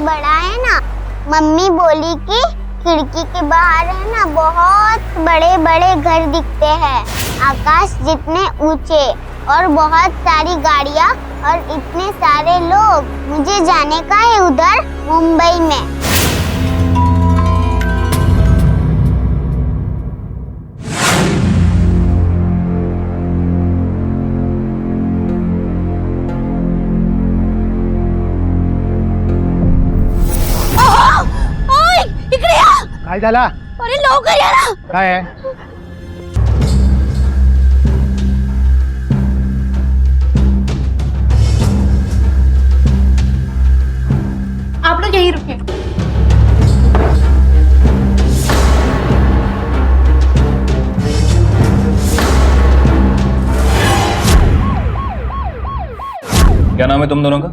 बड़ा है ना। मम्मी बोली कि खिड़की के बाहर है ना बहुत बड़े बड़े घर दिखते हैं, आकाश जितने ऊंचे, और बहुत सारी गाड़ियाँ और इतने सारे लोग। मुझे जाने का है उधर मुंबई में। काय झाला? अरे लवकर या ना। काय आहे? आप लोग यहीं रुकिए। क्या नाम है तुम दोनों का?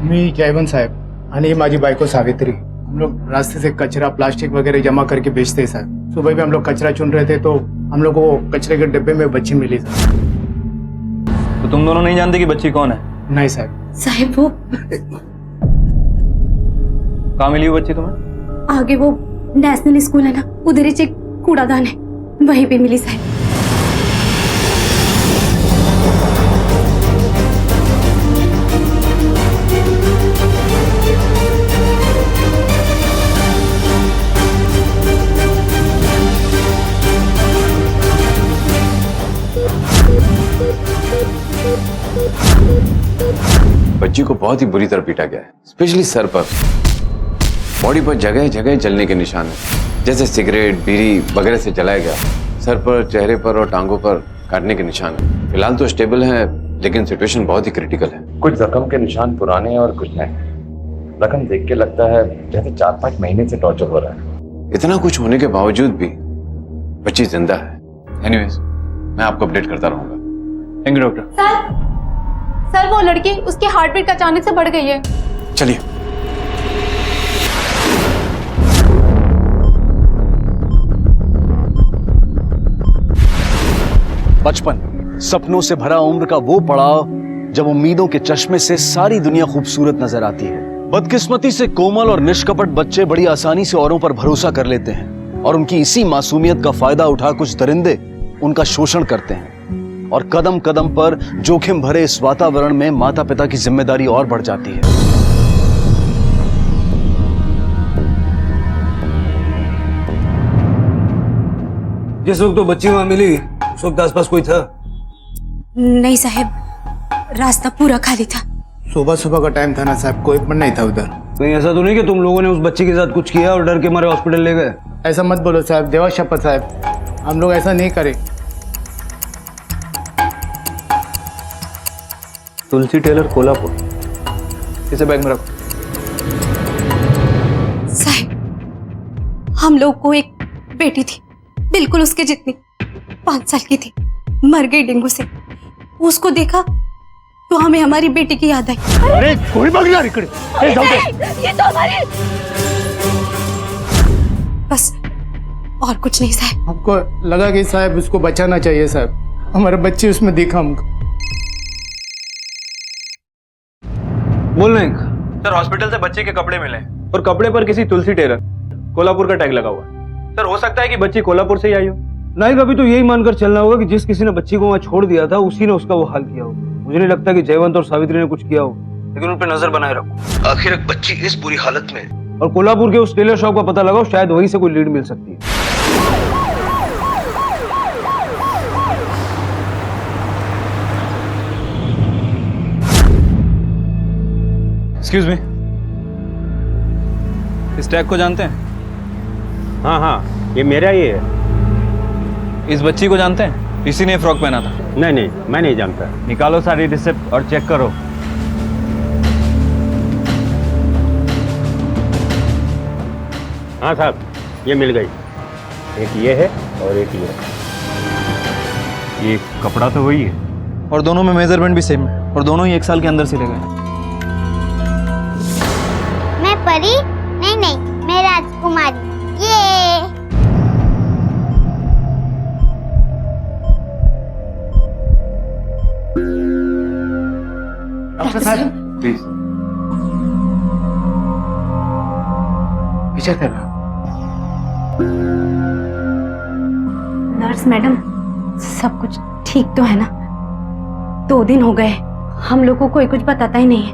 मी जयवंत साहेब आणि माझी बायको सावित्री। हम लोग रास्ते से कचरा प्लास्टिक वगैरह जमा करके बेचते हैं साहब। सुबह भी हम लोग कचरा चुन रहे थे तो हम लोग को कचरे के डिब्बे में बच्ची मिली साहब। तो तुम दोनों नहीं जानते कि बच्ची कौन है? नहीं साहब। साहिब वो कहाँ मिली वो बच्ची तुम्हें? आगे वो नेशनल स्कूल है ना, उधर ही एक कूड़ादान है, वहीं पे मिली साहिब। बच्ची को बहुत ही बुरी तरह पीटा गया है, स्पेशली सर पर। बॉडी पर जगह जगह जलने के निशान है, जैसे सिगरेट बीड़ी वगैरह से जलाया गया। सर पर, चेहरे पर और टांगों पर काटने के निशान है। फिलहाल तो स्टेबल है, लेकिन सिचुएशन बहुत ही क्रिटिकल है। कुछ जख्म के निशान पुराने और कुछ नए। जख्म देख के लगता है जैसे 4-5 महीने से टॉर्चर हो रहा है। इतना कुछ होने के बावजूद भी बच्ची जिंदा है। एनीवेज, मैं आपको अपडेट करता रहूंगा। Thank you doctor. सर वो लड़की, उसकी हार्ट बीट अचानक से बढ़ गई है। चलिए। बचपन, सपनों से भरा उम्र का वो पड़ाव जब उम्मीदों के चश्मे से सारी दुनिया खूबसूरत नजर आती है। बदकिस्मती से कोमल और निष्कपट बच्चे बड़ी आसानी से औरों पर भरोसा कर लेते हैं और उनकी इसी मासूमियत का फायदा उठा कुछ दरिंदे उनका शोषण करते हैं। और कदम कदम पर जोखिम भरे इस वातावरण में माता पिता की जिम्मेदारी और बढ़ जाती है। जिस वक्त तो बच्ची वहां मिली उस वक्त आसपास कोई था? नहीं साहब, रास्ता पूरा खाली था। सुबह सुबह का टाइम था ना साहब, कोई पण नहीं था उधर। कहीं ऐसा तो नहीं कि तुम लोगों ने उस बच्ची के साथ कुछ किया और डर के मारे हॉस्पिटल ले गए? ऐसा मत बोलो साहब, देवा शपथ साहब, हम लोग ऐसा नहीं करे। तुलसी टेलर, कोल्हापुर। इसे बैग में रखो। साहब, हम लोग को एक बेटी थी, बिल्कुल उसके जितनी, 5 साल की थी, मर गई डेंगू से। उसको देखा तो हमें हमारी बेटी की याद आई। अरे कोई बगला इकडे, ए जाऊ दे। ये तो हमारी, बस और कुछ नहीं साहब। हमको लगा कि साहब उसको बचाना चाहिए साहब, हमारे बच्चे उसमें दिखा हमको। बोल रहे हैं सर, हॉस्पिटल से बच्चे के कपड़े मिले और कपड़े पर किसी तुलसी टेलर, कोल्हापुर का टैग लगा हुआ है। सर हो सकता है कि बच्ची कोल्हापुर से ही आई हो। नहीं, कभी तो यही मानकर चलना होगा कि जिस किसी ने बच्ची को वहां छोड़ दिया था उसी ने उसका वो हाल किया हो। मुझे नहीं लगता कि जयवंत और सावित्री ने कुछ किया हो, लेकिन उन पर नजर बनाए रखो। आखिर एक बच्ची इस बुरी हालत में, और कोल्हापुर के उस टेलर शॉप का पता लगाओ, शायद वहीं से कोई लीड मिल सकती है। एक्सक्यूज मी, इस टैग को जानते हैं? हाँ हाँ, ये मेरा ही है। इस बच्ची को जानते हैं? इसी ने फ्रॉक पहना था। नहीं नहीं, मैं नहीं जानता। निकालो सारी रिसिप्ट और चेक करो। हाँ साहब, ये मिल गई। एक ये है और एक ये। ये कपड़ा तो वही है और दोनों में मेजरमेंट भी सेम है और दोनों ही 1 साल के अंदर सिले गए। मैं परी? नहीं नहीं, मैं राजकुमारी। ये डॉक्टर साहब प्लीज। विचार करना। नर्स मैडम, सब कुछ ठीक तो है ना? 2 दिन हो गए, हम लोग को कोई कुछ बताता ही नहीं है।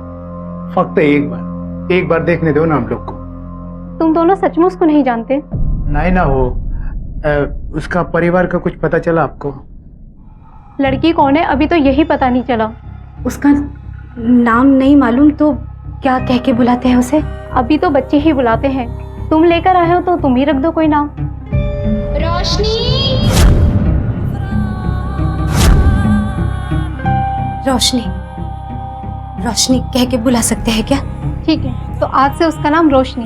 फक्त एक बार देखने दो ना हम लोग को। तुम दोनों सचमुच उसको नहीं जानते? नहीं ना हो, उसका परिवार का कुछ पता चला आपको? लड़की कौन है अभी तो यही पता नहीं चला। उसका नाम नहीं मालूम तो क्या कह के बुलाते हैं उसे? अभी तो बच्चे ही बुलाते हैं। तुम लेकर आए हो तो तुम ही रख दो कोई नाम। रोशनी रोशनी कह के बुला सकते हैं क्या? ठीक है, तो आज से उसका नाम रोशनी।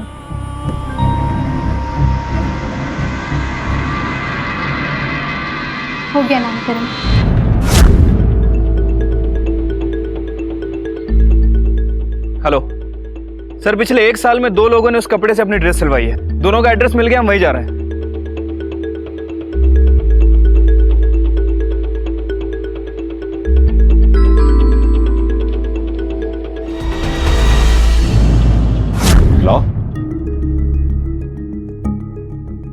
हो गया नामकरण। हेलो सर, पिछले 1 साल में 2 लोगों ने उस कपड़े से अपनी ड्रेस सिलवाई है। दोनों का एड्रेस मिल गया, हम वहीं जा रहे हैं। लो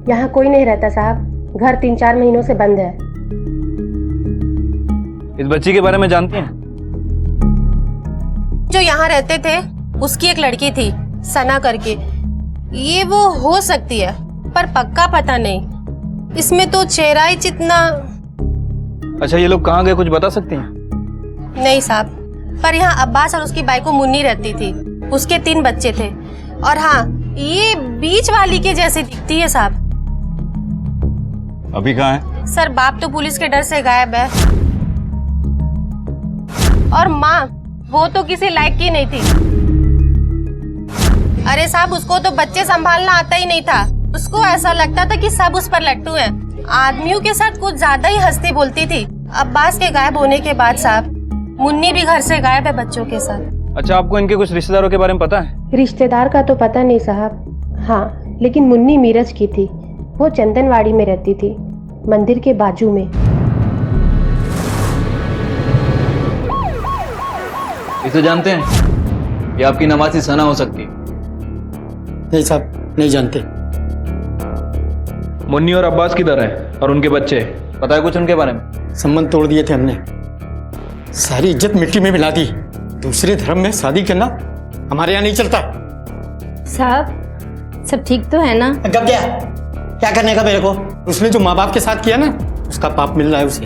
यहाँ कोई नहीं रहता साहब, घर 3-4 महीनों से बंद है। इस बच्ची के बारे में जानती हैं? जो यहाँ रहते थे उसकी एक लड़की थी सना करके। ये वो हो सकती है पर पक्का पता नहीं। इसमें तो चेहरा ही जितना। अच्छा, ये लोग कहाँ गए, कुछ बता सकती हैं? नहीं साहब, पर यहाँ अब्बास और उसकी बाइको मुन्नी रहती थी। उसके 3 बच्चे थे। और हाँ, ये बीच वाली के जैसे दिखती है साहब। अभी कहाँ है? सर, बाप तो पुलिस के डर से गायब है। और माँ, वो तो किसी लायक की नहीं थी। अरे साहब, उसको तो बच्चे संभालना आता ही नहीं था। उसको ऐसा लगता था कि सब उस पर लट्टू हैं। आदमियों के साथ कुछ ज्यादा ही हंसती बोलती थी। अब्बास के गायब होने के बाद साहब, मुन्नी भी घर से गायब है बच्चों के साथ। अच्छा, आपको इनके कुछ रिश्तेदारों के बारे में पता है? रिश्तेदार का तो पता नहीं साहब। हाँ, लेकिन मुन्नी मीरज की थी। वो चंदनवाड़ी में रहती थी, मंदिर के बाजू में। ये तो जानते हैं, ये आपकी नवासी सना हो सकती है। नहीं साहब, नहीं जानते। मुन्नी और अब्बास किधर हैं और उनके बच्चे, पता है कुछ उनके बारे में? संबंध तोड़ दिए थे हमने, सारी इज्जत मिट्टी में मिला दी। दूसरे धर्म में शादी करना हमारे यहाँ नहीं चलता। साहब, सब ठीक तो है ना? गप गया, क्या करने का मेरे को? उसने जो माँ बाप के साथ किया ना, उसका पाप मिल रहा है उसे।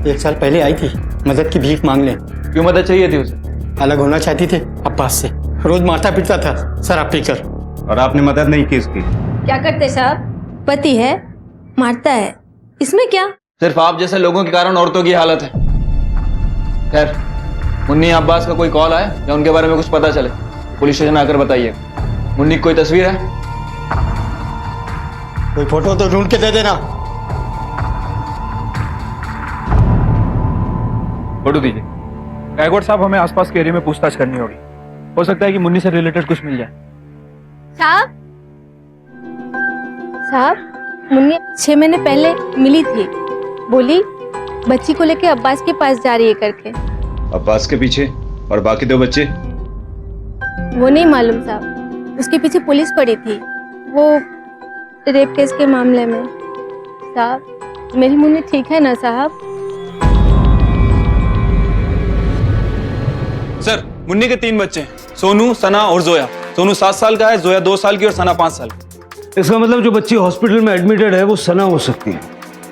1 साल पहले आई थी मदद की भीख मांगने। क्यों मदद चाहिए थी उसे? अलग होना चाहती थी अब्बास से। रोज मारता पीटता था शराब पीकर। और आपने मदद नहीं की उसकी? क्या करते साहब? पति है, मारता है, इसमें क्या? सिर्फ आप जैसे लोगों के कारण औरतों की हालत है। खैर, मुन्नी अब्बास का कोई कॉल आए या उनके बारे में कुछ पता चले, पुलिस स्टेशन आकर बताइए। मुन्नी की कोई तस्वीर है? कोई फोटो तो ढूंढ के दे देना। फोटो दीजिए। गायकवाड़ साहब, हमें आसपास के एरिया में पूछताछ करनी होगी। हो सकता है कि मुन्नी से रिलेटेड कुछ मिल जाए। साहब, मुन्नी 6 महीने पहले मिली थी। बोली बच्ची को लेके अब्बास के पास जा रही है करके। अब्बास के पीछे और बाकी 2 बच्चे? वो नहीं मालूम साहब, उसके पीछे पुलिस पड़ी थी, वो रेप केस के मामले में। साहब, मेरी मुन्नी ठीक है ना साहब? सर, मुन्नी के 3 बच्चे हैं, सोनू, सना और जोया। सोनू 7 साल का है, जोया 2 साल की और सना 5 साल की। इसका मतलब जो बच्ची हॉस्पिटल में एडमिटेड है वो सना हो सकती है।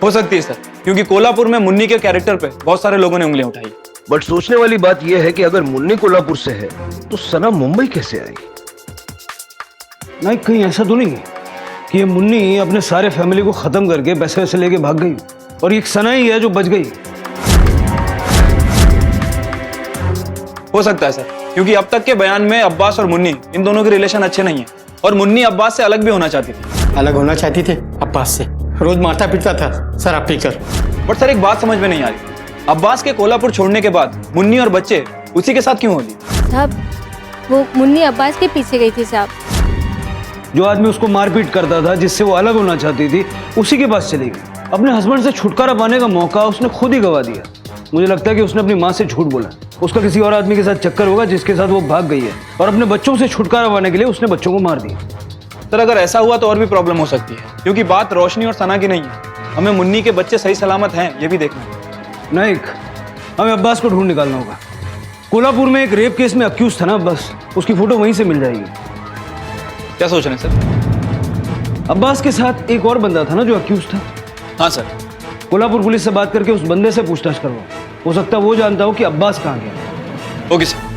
हो सकती है सर, क्योंकि कोल्हापुर में मुन्नी के कैरेक्टर पे बहुत सारे लोगों ने उंगलियां उठाई। बट सोचने वाली बात यह है कि अगर मुन्नी कोल्हापुर से है तो सना मुंबई कैसे आई? नहीं, कहीं ऐसा तो नहीं है कि ये मुन्नी अपने सारे फैमिली को खत्म करके पैसे वैसे लेके भाग गई और एक सना ही है जो बच गई। हो सकता है सर, क्योंकि अब तक के बयान में अब्बास और मुन्नी, इन दोनों के रिलेशन अच्छे नहीं है और मुन्नी अब्बास से अलग भी होना चाहती थी। अलग होना चाहती थे अब्बास से, रोज मारता पीटता था शराब पीकर। बट सर, एक बात समझ में नहीं आ रही, अब्बास के कोल्हापुर छोड़ने के बाद मुन्नी और बच्चे उसी के साथ क्यों होली? साहब, वो मुन्नी अब्बास के पीछे गई थी साहब। जो आदमी उसको मारपीट करता था, जिससे वो अलग होना चाहती थी, उसी के पास चली गई। अपने हस्बैंड से छुटकारा पाने का मौका उसने खुद ही गवा दिया। मुझे लगता है कि उसने अपनी माँ से झूठ बोला। उसका किसी और आदमी के साथ चक्कर होगा जिसके साथ वो भाग गई है और अपने बच्चों से छुटकारा पाने के लिए उसने बच्चों को मार दिया। सर अगर ऐसा हुआ तो और भी प्रॉब्लम हो सकती है, क्योंकि बात रोशनी और सना की नहीं है। हमें मुन्नी के बच्चे सही सलामत हैं ये भी देखना है। नहीं, हमें अब्बास को ढूंढ निकालना होगा। कोल्हापुर में एक रेप केस में अक्यूज था ना अब्बास, उसकी फोटो वहीं से मिल जाएगी। क्या सोच रहे हैं सर? अब्बास के साथ एक और बंदा था ना जो अक्यूज था। हाँ सर। कोल्हापुर पुलिस से बात करके उस बंदे से पूछताछ करवाओ, हो सकता है वो जानता हो कि अब्बास कहाँ गया। Okay sir.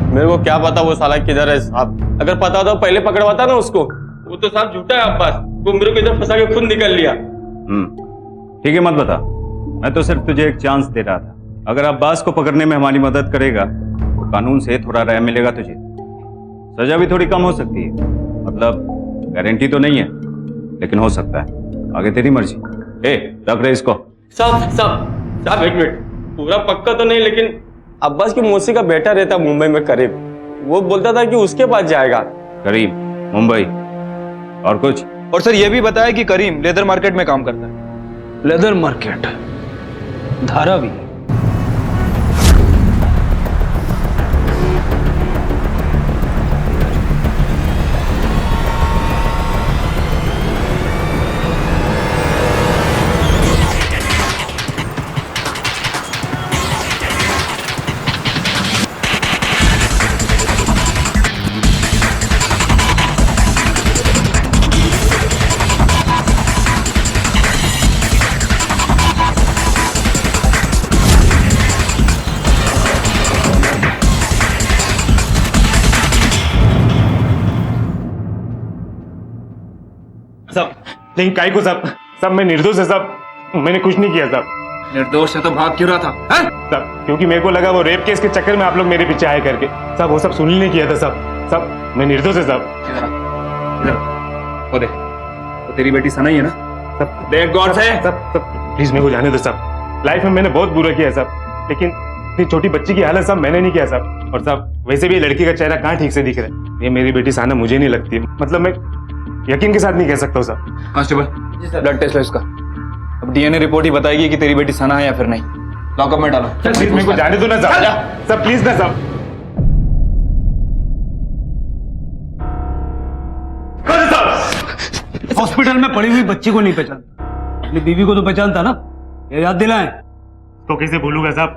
मेरे को क्या पता वो साला किधर है साहब। अगर पता होता तो पहले पकड़वाता ना उसको। वो तो साहब झूठा है अब्बास, वो मेरे को इधर फंसा के खुद निकल लिया। ठीक है, मत बता। मैं तो सिर्फ तुझे एक चांस दे रहा था। अगर अब्बास को पकड़ने में हमारी मदद करेगा तो कानून से थोड़ा राय मिलेगा तुझे। सजा भी थोड़ी कम हो सकती है, मतलब गारंटी तो नहीं है, लेकिन हो सकता है। आगे तेरी मर्जी। रख रहे इसको। साहब एक मिनट, पूरा पक्का तो नहीं, लेकिन अब्बास की मौसी का बेटा रहता मुंबई में करीब, वो बोलता था कि उसके पास जाएगा। करीम मुंबई, और कुछ? और सर ये भी बताया कि करीम लेदर मार्केट में काम करता है। Leather market, Dharavi. सब लेकिन काय को सब मैं निर्दोष है सब, मैंने कुछ नहीं किया सब। निर्दोष है तो भाग क्यों रहा था? सब क्योंकि मेरे को लगा वो रेप केस के चक्कर में आप लोग मेरे पीछे आए करके। सब वो सब सुन नहीं किया था सब मैं निर्दोष है सब। वो देख, वो तेरी बेटी सना ही है ना? सब देख गौर से। सब प्लीज मेरे को जाने दो सब। लाइफ में मैंने बहुत बुरा किया सब, लेकिन इतनी छोटी बच्ची की हालत सब मैंने नहीं किया सब। और सब वैसे भी लड़की का चेहरा कहाँ ठीक से दिख रहा है। ये मेरी बेटी सना मुझे नहीं लगती, मतलब मैं यकीन के साथ नहीं कह सकता हूँ सब। कांस्टेबल, ब्लड टेस्ट लो इसका। अब डीएनए रिपोर्ट ही बताएगी कि तेरी बेटी सना है या फिर नहीं। लॉकअप में डालो। प्लीज मेरे को जाने दो ना सब प्लीज ना सब। हॉस्पिटल में पड़ी हुई बच्ची को नहीं पहचानता, अपनी बीवी को तो पहचानता ना, ये याद दिलाएं। तो कैसे भूलूंगा साहब,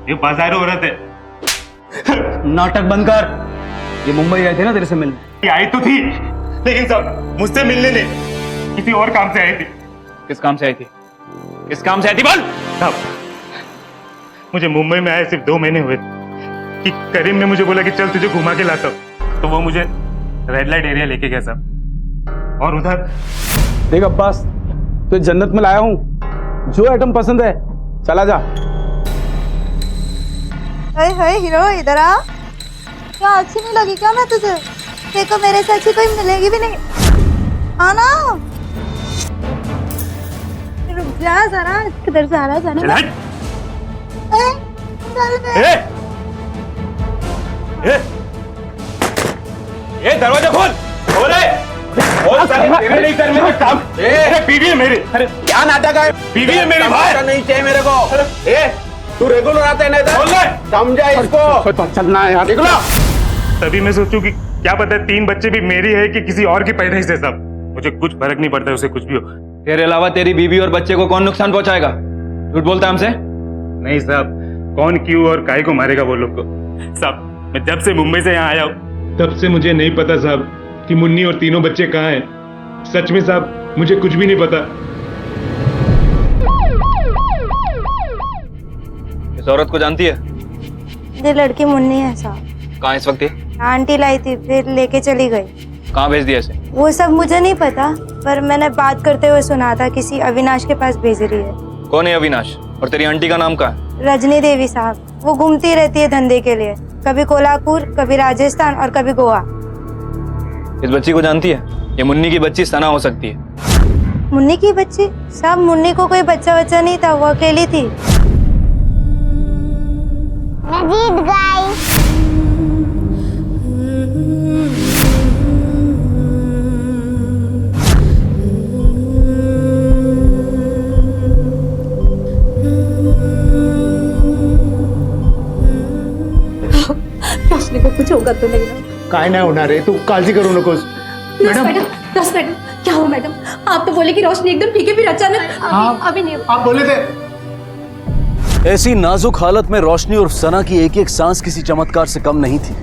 ये बाजार औरत है। नाटक बंद कर। ये मुंबई आए थे ना तेरे से मिलने? ये आई तो थी, लेकिन सब मुझसे मिलने नहीं, किसी और काम से आई थी। किस काम से आई थी? किस काम से आई थी बोल? साहब मुझे मुंबई में आए सिर्फ 2 महीने हुए कि करीम ने मुझे बोला कि चल तुझे घुमा के लाता हूं, तो वो मुझे रेड लाइट एरिया लेके गया साहब। और उधर देख अब्बास, तो जन्नत में लाया हूं, जो आइटम पसंद है चला जा। हाय हीरो, इधर आ। क्या अच्छी नहीं लगी क्या मैं तुझे? देखो मेरे से अच्छी कोई मिलेगी भी नहीं। आना, रुक जा जरा, किधर जा रहा है जाना? चल बे। ए दरवाजा खोल, तेरे नहीं कर मेरा काम। बीवी है मेरी। अरे क्या नाटक है? बीवी है मेरी भाई। नहीं चाहिए मेरे को। तू रेगुलर आता है ना, समझा इसको। चलना है यार, निकलो। तभी मैं सोचूं कि क्या पता 3 बच्चे भी मेरी है कि किसी और की पैदाइश है सब, मुझे कुछ फर्क नहीं पड़ता उसे कुछ भी हो। तेरे अलावा तेरी बीवी और बच्चे को कौन नुकसान पहुंचाएगा? झूठ बोलता है हमसे? नहीं साहब, कौन क्यों और काय को मारेगा वो लोग को? साहब मैं जब से मुंबई से यहाँ आया हूँ तब से मुझे नहीं पता साहब कि मुन्नी और तीनों बच्चे कहाँ हैं। सच में साहब मुझे कुछ भी नहीं पता। इस औरत को जानती है? ये लड़की मुन्नी है साहब। कहाँ इस वक्त है? आंटी लाई थी, फिर लेके चली गई। कहाँ भेज दिया इसे? वो सब मुझे नहीं पता, पर मैंने बात करते हुए सुना था किसी अविनाश के पास भेज रही है। कौन है अविनाश? और तेरी आंटी का नाम क्या है? रजनी देवी साहब। वो घूमती रहती है धंधे के लिए, कभी कोल्हापुर, कभी राजस्थान और कभी गोवा। इस बच्ची को जानती है? ये मुन्नी की बच्ची सना हो सकती है। मुन्नी की बच्ची? साहब मुन्नी को कोई बच्चा नहीं था, वो अकेली थी। मैं जीत गई। होगा तो नहीं ना? काय नाही होणार आहे, तू काळजी करू नकोस मैडम क्या हो मैडम? आप तो बोले कि रोशनी एकदम ठीक है, फिर अचानक अभी नहीं। आप बोले थे। ऐसी नाजुक हालत में रोशनी और सना की एक एक सांस किसी चमत्कार से कम नहीं थी।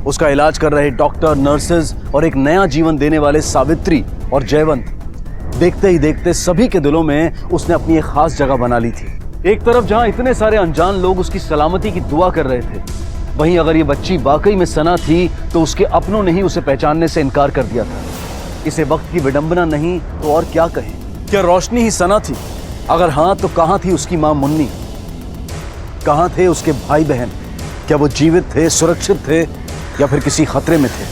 उसका इलाज कर रहे डॉक्टर, नर्सेज और एक नया जीवन देने वाले सावित्री और जयवंत, देखते ही देखते सभी के दिलों में उसने अपनी एक खास जगह बना ली थी। एक तरफ जहां इतने सारे अनजान लोग उसकी सलामती की दुआ कर रहे थे, वहीं अगर ये बच्ची वाकई में सना थी तो उसके अपनों ने ही उसे पहचानने से इनकार कर दिया था। इसे वक्त की विडंबना नहीं तो और क्या कहें? क्या रोशनी ही सना थी? अगर हाँ तो कहां थी उसकी मां मुन्नी? कहां थे उसके भाई बहन? क्या वो जीवित थे, सुरक्षित थे, या फिर किसी खतरे में थे?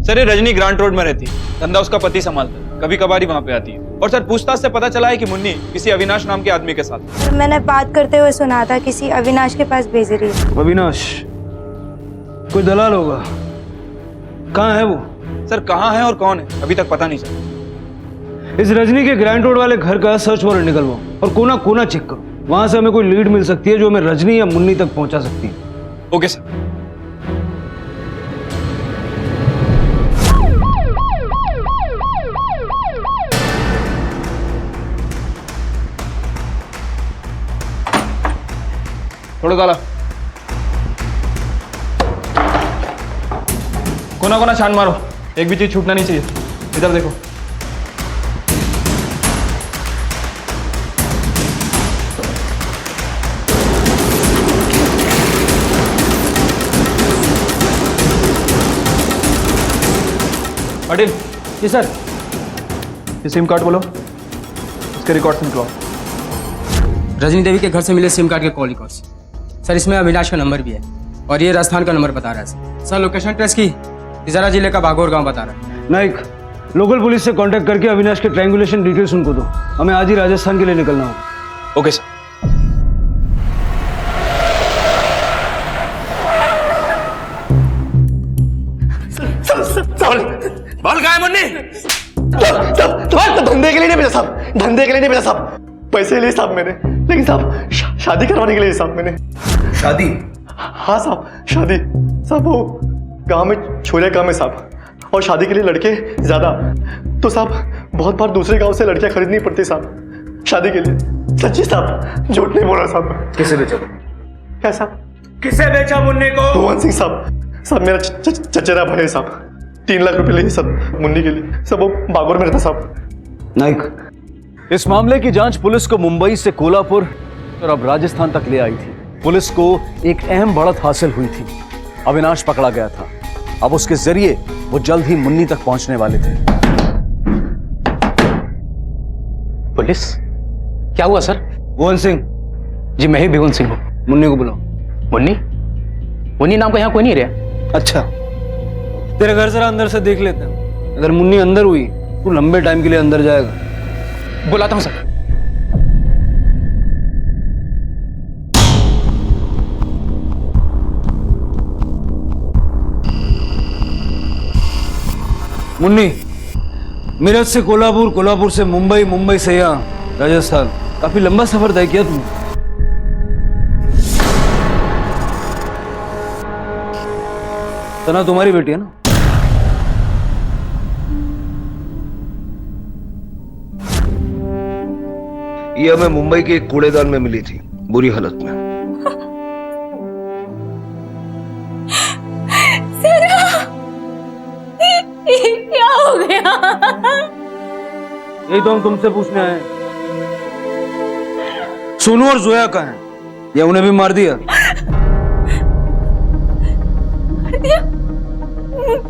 सर ये रजनी ग्रांट रोड में रहती है, धंधा उसका पति संभालता है, कभी कभार ही वहाँ पे आती है। और सर पूछताछ से पता चला है कि मुन्नी किसी अविनाश नाम के आदमी के साथ। मैंने बात करते हुए सुना था किसी अविनाश के पास भेज रही है। अविनाश कोई दलाल होगा, कहाँ है वो? सर कहाँ है और कौन है अभी तक पता नहीं चला। इस रजनी के ग्रैंड रोड वाले घर का सर्च वारंट निकलवाओ और कोना कोना चेक करो, वहां से हमें कोई लीड मिल सकती है जो हमें रजनी या मुन्नी तक पहुंचा सकती है। Okay sir. थोड़ा डाला, कोना कोना छान मारो, एक भी चीज छूटना नहीं चाहिए। इधर देखो। अडिल। जी सर। ये सिम कार्ड बोलो, इसके रिकॉर्ड्स निकलो। रजनी देवी के घर से मिले सिम कार्ड के कॉल रिकॉर्ड्स सर, इसमें अविनाश का नंबर भी है और ये राजस्थान का नंबर बता रहा है सर। लोकेशन ट्रेस की तिजारा जिले का बागोर गांव बता रहा है। नाइक, लोकल पुलिस से कांटेक्ट करके अविनाश के ट्रायंगुलेशन डिटेल्स उनको दो, हमें आज ही राजस्थान के लिए निकलना होगा। Okay sir. बाल कहाँ है मुन्नी? तुम्हारे धंधे के लिए नहीं भेजा साहब, धंधे के लिए नहीं भेजा साहब, पैसे लिए साहब मैंने, लेकिन साहब शादी करवाने के लिए साहब मैंने। शादी? हाँ साहब शादी। साहब वो गांव में छोरे काम है साहब, और शादी के लिए लड़के ज्यादा, तो साहब बहुत बार दूसरे गांव से लड़कियां खरीदनी पड़ती साहब शादी के लिए। सच्ची साहब, झूठ नहीं बोल रहा साहब। किसे बेचा? क्या साहब? किसे बेचा मुन्नी को? भुवन सिंह साहब। साहब मेरा चचेरा भाई है साहब, 3 लाख रुपए लिए सब मुन्नी के लिए, सब वो बागोर में रहता साहब। नाइक, इस मामले की जांच पुलिस को मुंबई से कोल्हापुर और अब राजस्थान तक ले आई थी। पुलिस को एक अहम बढ़त हासिल हुई थी, अविनाश पकड़ा गया था। अब उसके जरिए वो जल्द ही मुन्नी तक पहुंचने वाले थे। पुलिस? क्या हुआ सर? भुवन सिंह जी, मैं ही भुवन सिंह हूँ। मुन्नी को बुलाओ। मुन्नी? मुन्नी नाम का यहाँ कोई नहीं रहा। अच्छा, तेरे घर जरा अंदर से देख लेते हैं, अगर मुन्नी अंदर हुई तो लंबे टाइम के लिए अंदर जाएगा। बुलाता हूँ सर। मुन्नी, मेरठ से कोल्हापुर, कोल्हापुर से मुंबई, मुंबई से यहाँ राजस्थान, काफी लंबा सफर तय किया तुमने। सना तुम्हारी बेटी है ना? ये हमें मुंबई के एक कूड़ेदान में मिली थी, बुरी हालत में। क्या हो गया? यही तो हम तुमसे पूछने आए। सोनू और जोया कहाँ हैं? या उन्हें भी मार दिया?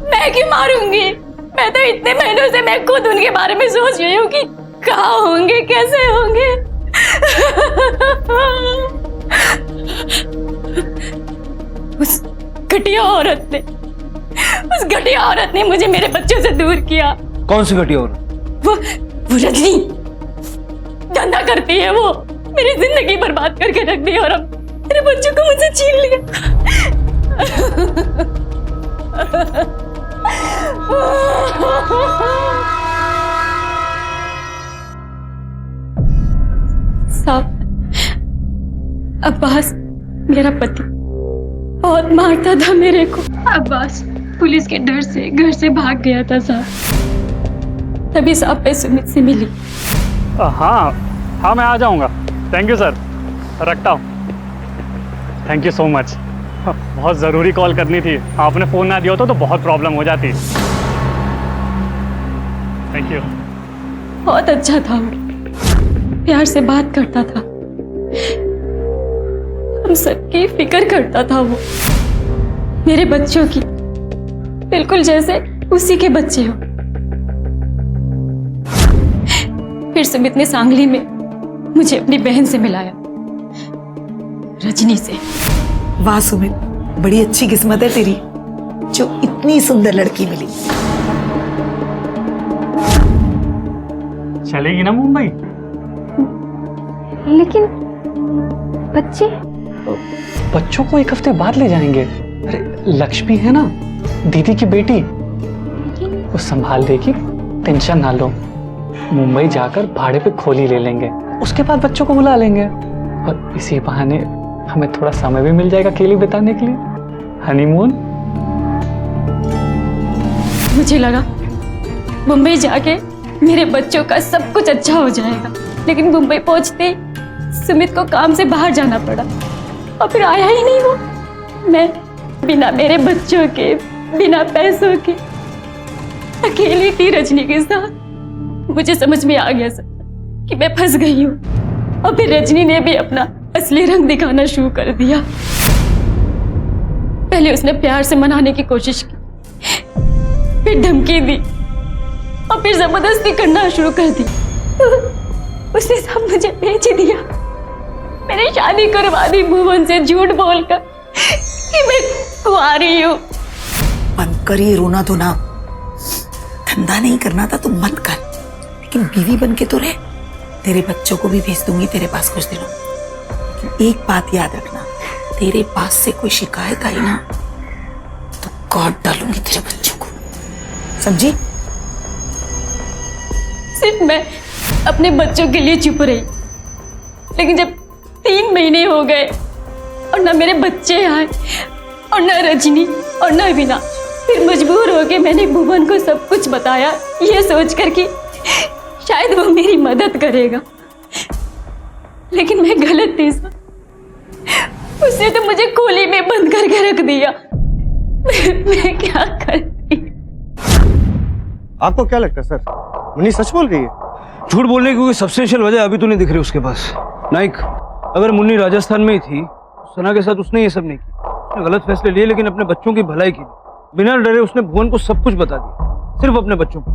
मैं क्यों मारूंगी? मैं तो इतने महीनों से मैं खुद उनके बारे में सोच रही हूँ कि कहाँ होंगे, कैसे होंगे। उस घटिया औरत ने मुझे मेरे बच्चों से दूर किया। कौन सी घटिया औरत? वो रजनी, धंधा करती है वो, मेरी जिंदगी बर्बाद करके रख दी और अब मेरे बच्चों को मुझसे छीन लिया। साहब, अब्बास मेरा पति, बहुत मारता था मेरे को। अब्बास पुलिस के डर से घर से भाग गया था साहब, तभी साहब पे सुमित से मिली। हाँ मैं आ जाऊंगा। थैंक यू सर, रखता हूँ। Thank you so much. बहुत ज़रूरी कॉल करनी थी, आपने फ़ोन ना दिया होता तो बहुत प्रॉब्लम हो जाती। Thank you. बहुत अच्छा था वो, प्यार से बात करता था, हम सबकी फिक्र करता था वो, मेरे बच्चों की, बिल्कुल जैसे उसी के बच्चे हो। फिर सुमित ने सांगली में मुझे अपनी बहन से मिलाया, रजनी से। वाह सुमित, बड़ी अच्छी किस्मत है तेरी जो इतनी सुंदर लड़की मिली। चलेगी ना मुंबई? लेकिन बच्चे? बच्चों को एक हफ्ते बाद ले जाएंगे। अरे लक्ष्मी है ना, दीदी की बेटी, वो संभाल देगी, टेंशन ना लो। मुंबई जाकर भाड़े पे खोली ले लेंगे, उसके बाद बच्चों को बुला लेंगे और इसी बहाने हमें थोड़ा समय भी मिल जाएगा अकेले बिताने के लिए, हनीमून। मुझे लगा मुंबई जाके मेरे बच्चों का सब कुछ अच्छा हो जाएगा, लेकिन मुंबई पहुंचते सुमित को काम से बाहर जाना पड़ा और फिर आया ही नहीं वो। मैं बिना मेरे बच्चों के, बिना पैसों के अकेली थी रजनी के साथ। मुझे समझ में आ गया सब कि मैं फंस गई हूँ और फिर रजनी ने भी अपना असली रंग दिखाना शुरू कर दिया। पहले उसने प्यार से मनाने की कोशिश की, फिर धमकी दी और फिर जबरदस्ती करना शुरू कर दी। उसने सब मुझे बेच दिया, मैंने शादी करवा दी भुवन से झूठ बोलकर कि मैं कुंवारी हूँ। बंद कर ये रोना धोना, धंधा नहीं करना था तो मत कर, लेकिन बीवी बन के तो रह। तेरे बच्चों को भी भेज दूंगी तेरे पास कुछ दिनों, लेकिन एक बात याद रखना, तेरे पास से कोई शिकायत आई ना तो काट डालूंगी तेरे बच्चों को, समझी? सिर्फ मैं अपने बच्चों के लिए चुप रही, लेकिन जब 3 महीने हो गए और ना मेरे बच्चे आए और ना रजनी और ना विना, फिर मजबूर होके मैंने भुवन को सब कुछ बताया, ये सोचकर कि शायद वो मेरी मदद करेगा, लेकिन मैं गलत थी सर। उसने तो मुझे खोली में बंद करके रख दिया। मैं क्या करती? आपको क्या लगता है सर, मुन्नी सच बोल रही है? झूठ बोलने की कोई सब्सटेंशियल वजह अभी तो नहीं दिख रही उसके पास। नाइक, अगर मुन्नी राजस्थान में ही थी, सना के साथ उसने ये सब नहीं किया। उसने गलत फैसले लिए, लेकिन अपने बच्चों की भलाई की, बिना डरे उसने भुवन को सब कुछ बता दिया, सिर्फ अपने बच्चों को।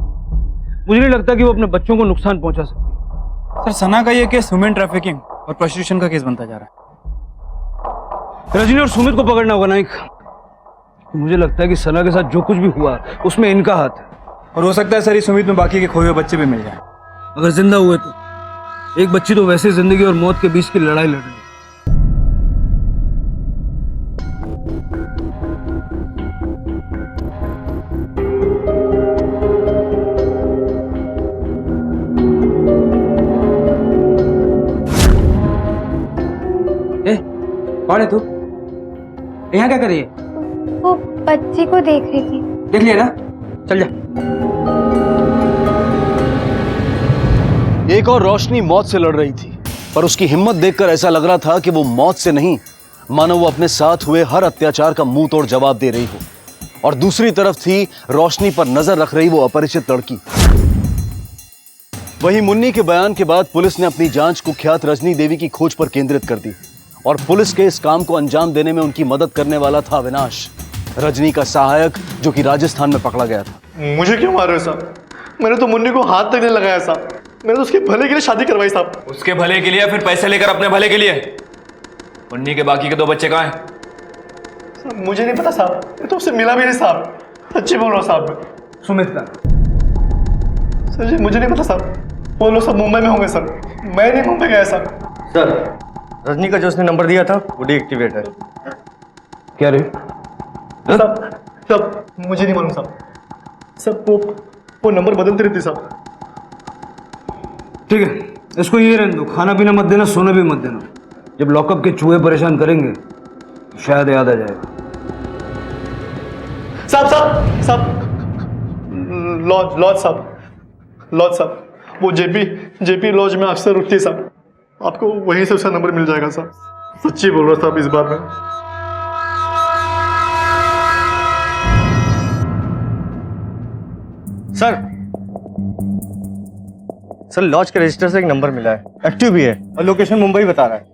मुझे नहीं लगता कि वो अपने बच्चों को नुकसान पहुंचा सकती है। सर सना का ये केस ह्यूमन ट्रैफिकिंग और प्रोस्टिट्यूशन का केस बनता जा रहा है। रजनी और सुमित को पकड़ना होगा नाइक। मुझे लगता है कि सना के साथ जो कुछ भी हुआ उसमें इनका हाथ है, और हो सकता है सर इस सुमित में बाकी के खोए हुए बच्चे भी मिल जाएं। अगर जिंदा हुए तो। एक बच्ची तो वैसे जिंदगी और मौत के बीच की लड़ाई लड़ रही है। कौन है तू? यहाँ क्या कर रही है? वो बच्चे को देख रही थी। देख लिया ना, चल जा। एक और रोशनी मौत से लड़ रही थी, पर उसकी हिम्मत देखकर ऐसा लग रहा था कि वो मौत से नहीं, मानो वो अपने साथ हुए हर अत्याचार का मुंह तोड़ जवाब दे रही हो। और दूसरी तरफ थी रोशनी पर नजर रख रही वो अपरिचित लड़की। वहीं मुन्नी के बयान के बाद पुलिस ने अपनी जांच कुख्यात रजनी देवी की खोज पर केंद्रित कर दी, और पुलिस के इस काम को अंजाम देने में उनकी मदद करने वाला था अविनाश, रजनी का सहायक, जो कि राजस्थान में पकड़ा गया था। मुझे क्यों मार रहे हो साहब? मैंने तो मुन्नी को हाथ तक नहीं लगाया साहब, मैंने तो उसके भले के लिए शादी करवाई साहब। उसके भले के लिए या फिर पैसे लेकर अपने भले के लिए? मुन्नी के बाकी के 2 बच्चे कहाँ हैं? मुझे नहीं पता साहब, मैं तो उससे मिला भी नहीं साहब, सच्ची बोल रहा हूँ साहब। सुमित का? सर जी मुझे नहीं पता साहब, वो लोग सब मुंबई में होंगे सर, मैं नहीं मुंबई गया साहब। सर रजनी का जो उसने नंबर दिया था वो डीएक्टिवेट है। क्या रे? सब मुझे नहीं मालूम साहब, सब वो नंबर बदलते रहती साहब। ठीक है, इसको ये रहने दो, खाना पीना मत देना, सोना भी मत देना। जब लॉकअप के चूहे परेशान करेंगे तो शायद याद आ जाएगा। साहब साहब साहब लॉज साहब, वो जेपी लॉज में अक्सर रुकती है साहब, आपको वहीं से उसका नंबर मिल जाएगा साहब। सच्ची बोल रहा साहब इस बार में। सर लॉज के रजिस्टर से एक नंबर मिला है, एक्टिव भी है और लोकेशन मुंबई बता रहा है।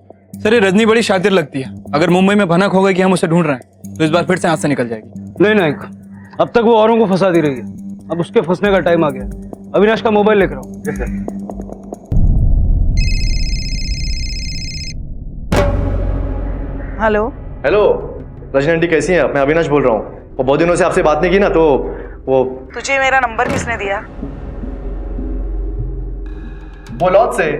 सर ये रजनी बड़ी शातिर लगती है, अगर मुंबई में भनक हो गई कि हम उसे ढूंढ रहे हैं तो इस बार फिर से हाथ से निकल जाएगी। नहीं नायक, अब तक वो औरों को फंसा दी रही है, अब उसके फंसने का टाइम आ गया। अविनाश का मोबाइल लेकर आओ। हेलो हेलो रजनी आंटी कैसी हैं? मैं अविनाश बोल रहा हूँ। वो बहुत दिनों से आपसे बात नहीं की ना, तो वो तुझे मेरा नंबर किसने दिया? वो लॉज से,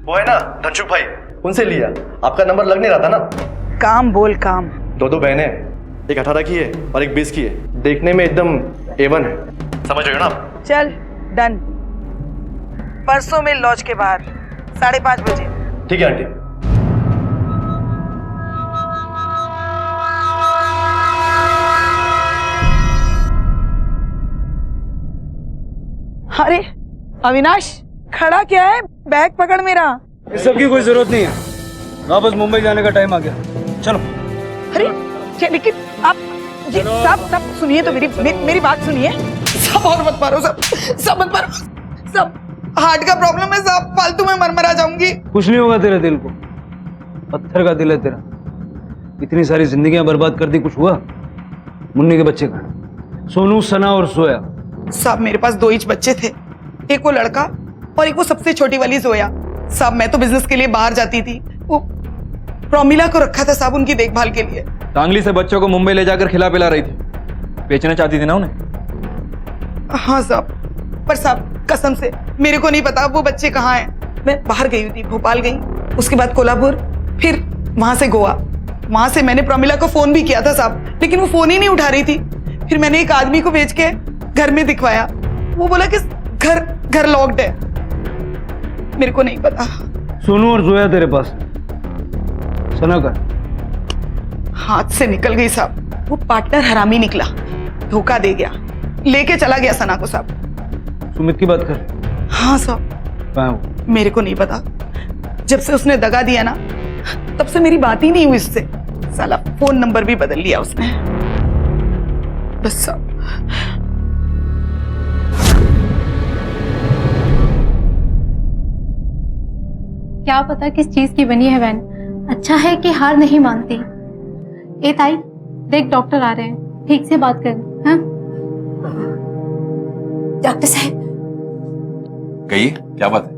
वो है ना धनसुख भाई, उनसे लिया। आपका नंबर लग नहीं रहा था ना। काम बोल काम। दो बहनें, एक 18 की है और एक 20 की है, देखने में एकदम A1 है, समझ रहे हो ना आप? चल डन, परसों मिल लॉज के बाहर 5:30 बजे। ठीक है आंटी। अरे अविनाश खड़ा क्या है? बैग पकड़ मेरा। इस सब की कोई जरूरत नहीं है, वापस मुंबई जाने का टाइम आ गया, चलो। अरे लेकिन आप सब सुनिए तो मेरी बात सुनिए। सब और मत मारो, सब मत मारो, सब हार्ट का प्रॉब्लम है साहब, फालतू में मर जाऊंगी। कुछ नहीं होगा तेरे दिल को, पत्थर का दिल है तेरा। इतनी सारी जिंदगियां बर्बाद कर दी, कुछ हुआ? मुन्नी के बच्चे का, सोनू, सना और सोया। साहब मेरे पास 2 ही बच्चे थे, एक वो लड़का और एक वो सबसे छोटी वाली जोया। साहब मैं तो बिजनेस के लिए बाहर जाती थी, वो प्रोमिला को रखा था साहब उनकी देखभाल के लिए। टांगली से बच्चों को मुंबई ले जाकर खिला पिला रही थी, बेचना चाहती थी ना उन्हें? हाँ साहब, पर साहब कसम से मेरे को नहीं पता वो बच्चे कहाँ हैं। मैं बाहर गई थी, भोपाल गई, उसके बाद कोल्हापुर, फिर वहां से गोवा। वहां से मैंने प्रोमिला को फोन भी किया था साहब, लेकिन वो फोन ही नहीं उठा रही थी। फिर मैंने एक आदमी को भेज के घर में दिखवाया, वो बोला कि घर लॉक्ड है। मेरे को नहीं पता। सोनू और जोया तेरे पास, सना का हाथ से निकल गई साहब, वो पार्टनर हरामी निकला, धोखा दे गया, लेके चला गया सना को साहब। सुमित की बात कर? हाँ साहब। कहाँ है वो? मेरे को नहीं पता, जब से उसने दगा दिया ना तब से मेरी बात ही नहीं हुई उससे। साला फोन नंबर भी बदल लिया उसने। बस साहब। क्या पता किस चीज की बनी है वैन, अच्छा है कि हार नहीं मानती। ए ताई देख, डॉक्टर आ रहे हैं, ठीक से बात कर। हाँ डॉक्टर साहब, कहिए क्या बात है?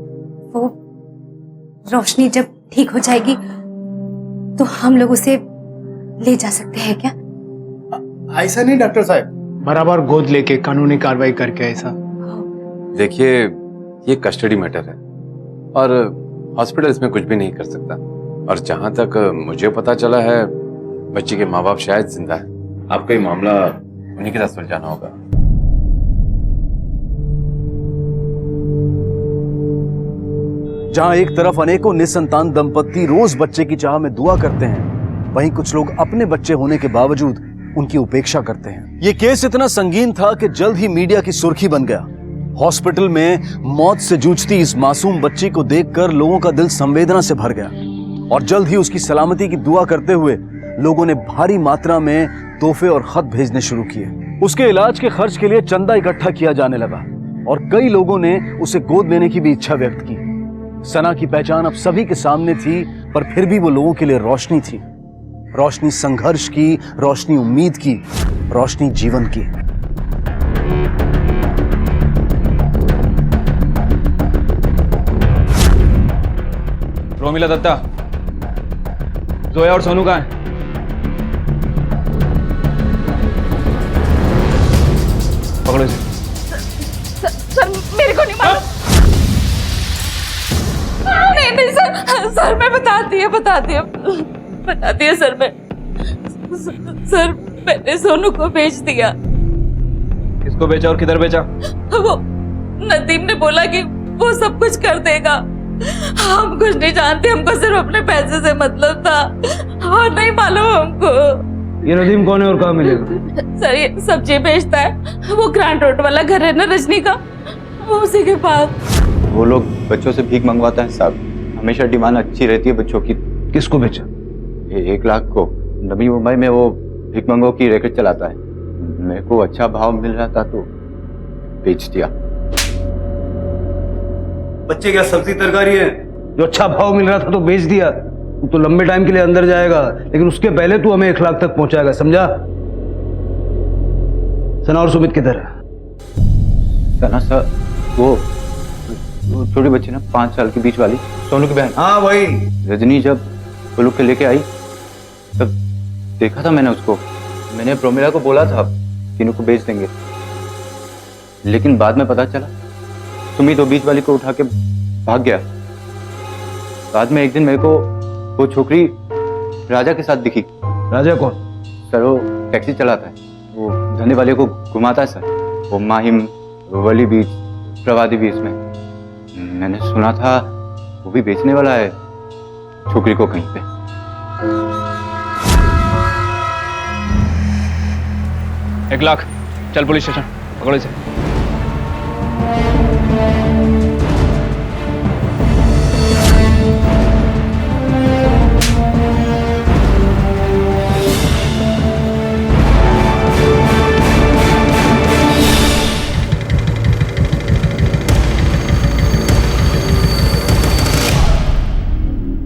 वो रोशनी जब ठीक हो जाएगी तो हम लोग उसे ले जा सकते हैं क्या? ऐसा नहीं डॉक्टर साहब, बराबर गोद लेके कानूनी कार्रवाई करके ऐसा। देखिए ये कस्टडी मैटर है और हॉस्पिटल इसमें कुछ भी नहीं कर सकता। और जहां तक मुझे पता चला है बच्ची के माँ बाप शायद जिंदा है। आपको ये मामला उन्हीं के साथ सुलझाना होगा। जहां एक तरफ अनेकों निसंतान दंपत्ति रोज बच्चे की चाह में दुआ करते हैं, वहीं कुछ लोग अपने बच्चे होने के बावजूद उनकी उपेक्षा करते हैं। ये केस इतना संगीन था कि जल्द ही मीडिया की सुर्खी बन गया। हॉस्पिटल में मौत से जूझती इस मासूम बच्ची को देखकर लोगों का दिल संवेदना से भर गया और जल्द ही उसकी सलामती की दुआ करते हुए लोगों ने भारी मात्रा में तोहफे और खत भेजने शुरू किए। उसके इलाज के खर्च के लिए चंदा इकट्ठा किया जाने लगा और कई लोगों ने उसे गोद लेने की भी इच्छा व्यक्त की। सना की पहचान अब सभी के सामने थी, पर फिर भी वो लोगों के लिए रोशनी थी। रोशनी संघर्ष की, रोशनी उम्मीद की, रोशनी जीवन की। रोमिला दत्ता, जोया और सोनू कहाँ हैं? पकड़ो इसे। सर मेरे को नहीं मालूम। नहीं सर मैं बता दिया सर। मैं सर मैंने सोनू को बेच दिया। किसको बेचा और किधर बेचा? वो नदीम ने बोला कि वो सब कुछ कर देगा। हम कुछ नहीं जानते, हमको सिर्फ अपने पैसे से मतलब था और नहीं मालूम हमको। ये नदीम कौन है और कहाँ मिलेगा? सर ये सब्जी बेचता है, वो ग्रांड रोड वाला घर है ना रजनी का, वो उसी के पास। वो लोग बच्चों से भीख मंगवाता है साहब, हमेशा डिमांड अच्छी रहती है बच्चों की। किसको बेचा? 1 लाख को। नवी मुंबई में वो भीख मंगो की रैकेट चलाता है। मेरे को अच्छा भाव मिल रहा था तो बेच दिया। बच्चे क्या सब्जी तरकारी है जो अच्छा भाव मिल रहा था तो बेच दिया? तू तो लंबे टाइम के लिए अंदर जाएगा, लेकिन उसके पहले तू हमें 1 लाख तक पहुंचाएगा, समझा? सना और सुमित किधर है? सना सर वो छोटी बच्ची ना 5 साल की बीच वाली सोनू की बहन। हाँ वही। रजनी जब वो लोग के लेके आई तब देखा था मैंने उसको। मैंने प्रोमिला को बोला था कि इनको बेच देंगे, लेकिन बाद में पता चला सुमित वो बीच वाली को उठा के भाग गया। बाद में एक दिन मेरे को वो छोकरी राजा के साथ दिखी। राजा कौन? सर वो टैक्सी चलाता है, वो धंधे वाले को घुमाता है सर। वो माहिम, वली बीच, प्रवादी बीच में। मैंने सुना था वो भी बेचने वाला है छोकरी को कहीं पे। एक लाख, चल पुलिस स्टेशन, पकड़ो इसे।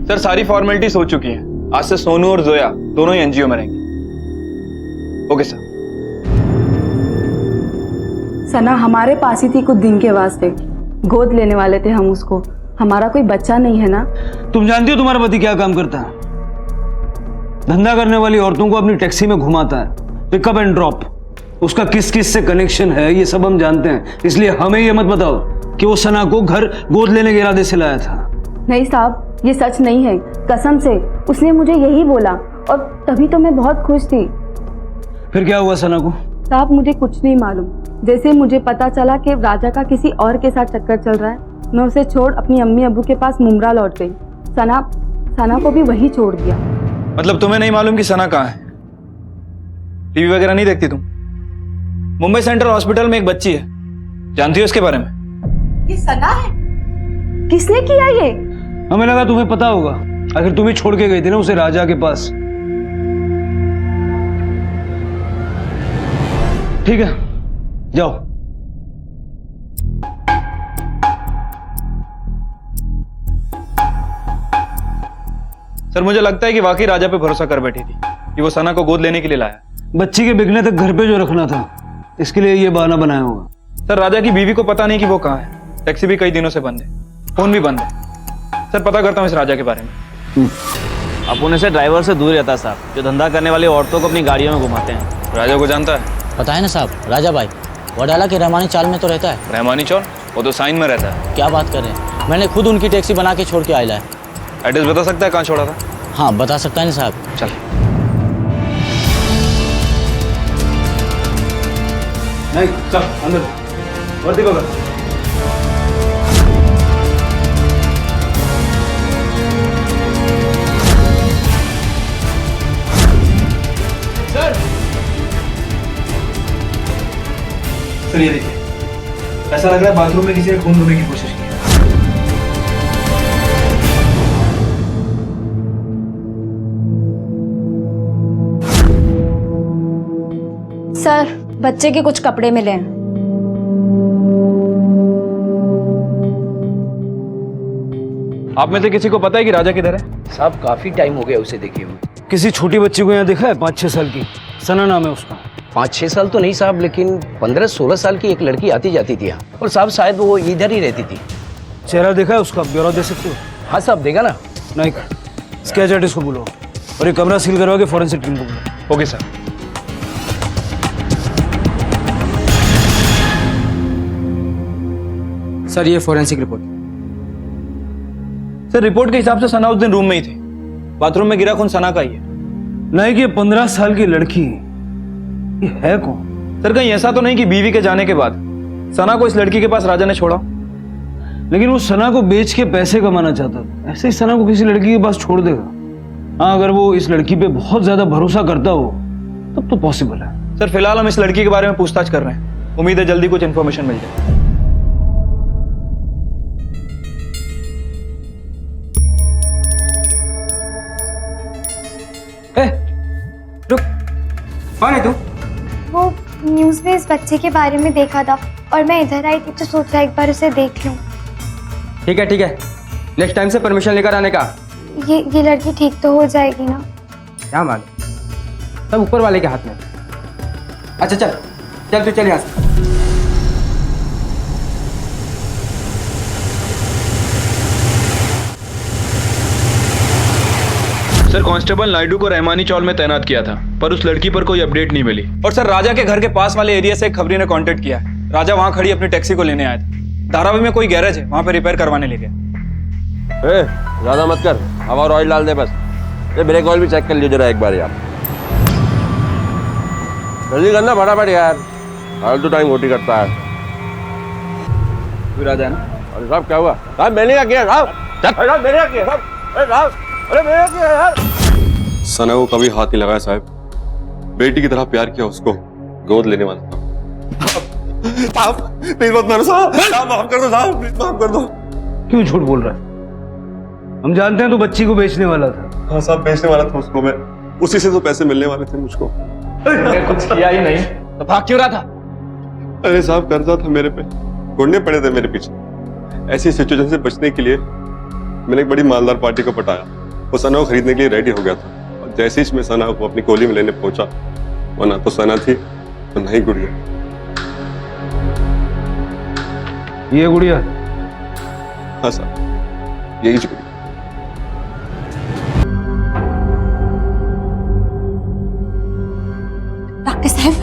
सर सारी फॉर्मेलिटीज हो चुकी हैं। आज से सोनू और जोया दोनों ही एनजीओ में रहेंगे। Okay sir. सना हमारे पास ही थी कुछ दिन के वास्ते, गोद लेने वाले थे हम उसको। हमारा कोई बच्चा नहीं है ना। तुम जानती हो तुम्हारा पति क्या काम करता है? धंधा करने वाली औरतों को अपनी टैक्सी में घुमाता है, पिकअप एंड ड्रॉप। उसका किस किस से कनेक्शन है ये सब हम जानते हैं, इसलिए हमें ये मत बताओ कि वो सना को घर गोद लेने के इरादे से लाया था। नहीं साहब, ये सच नहीं है, कसम से। उसने मुझे यही बोला और तभी तो मैं बहुत खुश थी। फिर क्या हुआ सना को? साहब मुझे कुछ नहीं मालूम। जैसे मुझे पता चला कि राजा का किसी और के साथ चक्कर चल रहा है, मैं उसे छोड़ अपनी अम्मी अब्बू के पास मुमरा लौट गई। सना को भी वही छोड़ दिया। मतलब तुम्हें नहीं मालूम कि सना कहाँ है? टीवी वगैरह नहीं देखती तुम? मुंबई सेंट्रल हॉस्पिटल में एक बच्ची है, जानती हो इसके बारे में? ये सना है? किसने किया ये? हमें लगा तुम्हें पता होगा, आखिर तुम ही छोड़ के गई थी ना उसे राजा के पास। ठीक है, जाओ। सर मुझे लगता है कि वाकई राजा पे भरोसा कर बैठी थी कि वो सना को गोद लेने के लिए लाया। बच्ची के बिकने तक घर पे जो रखना था, इसके लिए ये बहाना बनाया होगा। सर राजा की बीवी को पता नहीं कि वो कहाँ है। टैक्सी भी कई दिनों से बंद है, फोन भी बंद है। सर पता करता हूँ इस राजा के बारे में। अपुने से ड्राइवर से दूर रहता साहब, जो धंधा करने वाली औरतों को अपनी गाड़ियों में घुमाते हैं। राजा को जानता है? पता है ना साहब, राजा भाई वडाला के रहमानी चाल में तो रहता है। रहमानी चौर? वो तो साइन में रहता है। क्या बात कर रहे हैं, मैंने खुद उनकी टैक्सी बना के छोड़ के आया है। एड्रेस बता सकता है कहाँ छोड़ा था? हाँ बता सकता है ना साहब। चल। नहीं चल अंदर, वर्दी पकड़। सर ये देखिए, ऐसा लग रहा है बाथरूम में किसी ने खून धोने की कोशिश की है। सर बच्चे के कुछ कपड़े मिले हैं। आप में से किसी को पता है कि राजा किधर है? साहब काफी टाइम हो गया उसे देखे हुए। किसी छोटी बच्ची को यहाँ देखा है? 5-6 साल की, सना नाम है उसका। 5-6 साल तो नहीं साहब, लेकिन 15-16 साल की एक लड़की आती जाती थी यहाँ, और साहब शायद वो इधर ही रहती थी। चेहरा देखा है उसका? ब्यौरा दे सकते हो? हाँ साहब देगा ना। नहीं, स्केच आर्टिस्ट को बोलो और ये कमरा सील करवा के फॉरेंसिक टीम को बोलो। Okay sir. सर ये फॉरेंसिक रिपोर्ट। सर रिपोर्ट के हिसाब से सना उस दिन रूम में ही थी। बाथरूम में गिरा खून सना का ही है। नहीं कि 15 साल की लड़की, ये है कौन? सर कहीं ऐसा तो नहीं कि बीवी के जाने के बाद सना को इस लड़की के पास राजा ने छोड़ा? लेकिन वो सना को बेच के पैसे कमाना चाहता था, ऐसे ही सना को किसी लड़की के पास छोड़ देगा? हाँ, अगर वो इस लड़की पे बहुत ज्यादा भरोसा करता हो तब तो पॉसिबल है। सर फिलहाल हम इस लड़की के बारे में पूछताछ कर रहे हैं, उम्मीद है जल्दी कुछ इन्फॉर्मेशन मिल जाए। रुक, कौन है तू? वो न्यूज़ में इस बच्चे के बारे में देखा था और मैं इधर आई थी तो सोचा एक बार उसे देख लूं। ठीक है, नेक्स्ट टाइम से परमिशन लेकर आने का। ये लड़की ठीक तो हो जाएगी ना? क्या मालूम, सब ऊपर वाले के हाथ में। अच्छा चल तू चल यहाँ से। सर कांस्टेबल नायडू को रहमानी चौल में तैनात किया था, पर उस लड़की पर कोई अपडेट नहीं मिली। और सर राजा के घर के पास वाले एरिया से एक खबरी ने कांटेक्ट किया है। राजा वहां खड़ी अपनी टैक्सी को लेने आया था। धारावी में कोई गैरेज है, वहां पे रिपेयर करवाने ले गया। ज्यादा मत कर, हवा और ऑयल डाल दे बस। ये ब्रेक ऑयल भी चेक कर लीजिए जरा एक बार यार। जल्दी करना फटाफट यार, फालतू टाइम खोटी करता है। तू राजा है ना? अरे साहब क्या हुआ? साहब मैंने क्या किया साहब? साहब मैंने क्या किया साहब? अरे साहब, अरे मैंने क्या किया यार? सना को कभी हाथ नहीं लगाया साहब, बेटी की तरह प्यार किया उसको, गोद लेने वाला था। साहब प्लीज मत मारो साहब, माफ कर दो साहब, प्लीज माफ कर दो। क्यों झूठ बोल रहा है? हम जानते हैं तू बच्ची को बेचने वाला था। हाँ साहब बेचने वाला था उसको मैं, उसी से तो पैसे मिलने वाले थे मुझको। कुछ किया ही नहीं तो भाग क्यों रहा था? अरे साहब कर्जा था मेरे पे, ढूंढने पड़े थे मेरे पीछे। ऐसी सिचुएशन से बचने के लिए मैंने एक बड़ी मालदार पार्टी को पटाया। वो सना को खरीदने के लिए रेडी हो गया था, और जैसे ही मैं सना को अपनी कोली में लेने पहुंचा, वो ना तो सना थी तो नहीं गुड़िया। ये गुड़िया? हाँ साहब यही गुड़िया। डॉक्टर साहब,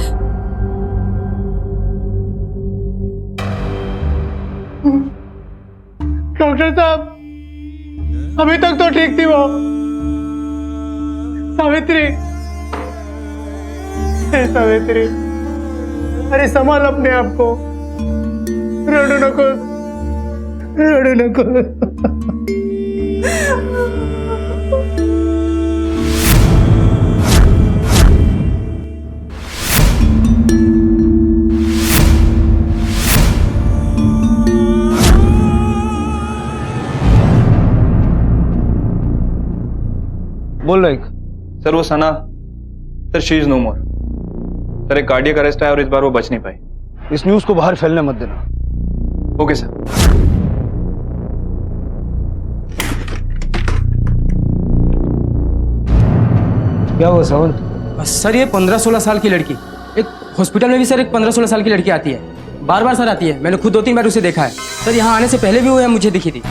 डॉक्टर साहब अभी तक तो ठीक थी वो। सावित्री, सावित्री, अरे संभाल अपने आप को, रोडू नको, रोडू नको। बोल रहा है सर वो Sana, sir she is no more. Sir एक कार्डियक अरेस्ट है और इस बार वो बच नहीं पाई। इस न्यूज को बाहर फैलने मत देना। Okay sir. क्या हुआ सावंत? सर ये 15-16 साल की लड़की, एक हॉस्पिटल में भी सर एक 15-16 साल की लड़की आती है, बार बार सर आती है। मैंने खुद 2-3 बार उसे देखा है सर, यहाँ आने से पहले भी वो मुझे दिखी थी।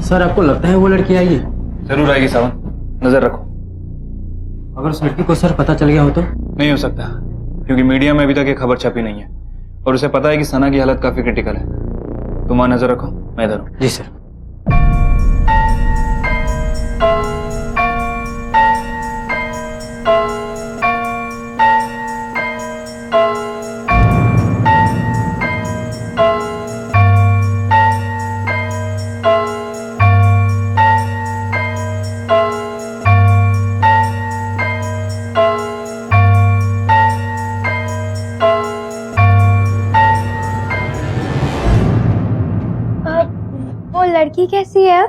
सर आपको लगता है वो लड़की आएगी? जरूर आएगी सावंत, नजर रखो। अगर उस लड़की को सर पता चल गया हो तो? नहीं हो सकता, क्योंकि मीडिया में अभी तक ये खबर छपी नहीं है और उसे पता है कि सना की हालत काफी क्रिटिकल है। तुम वहां नजर रखो, मैं इधर हूँ। जी सर। लड़की कैसी है?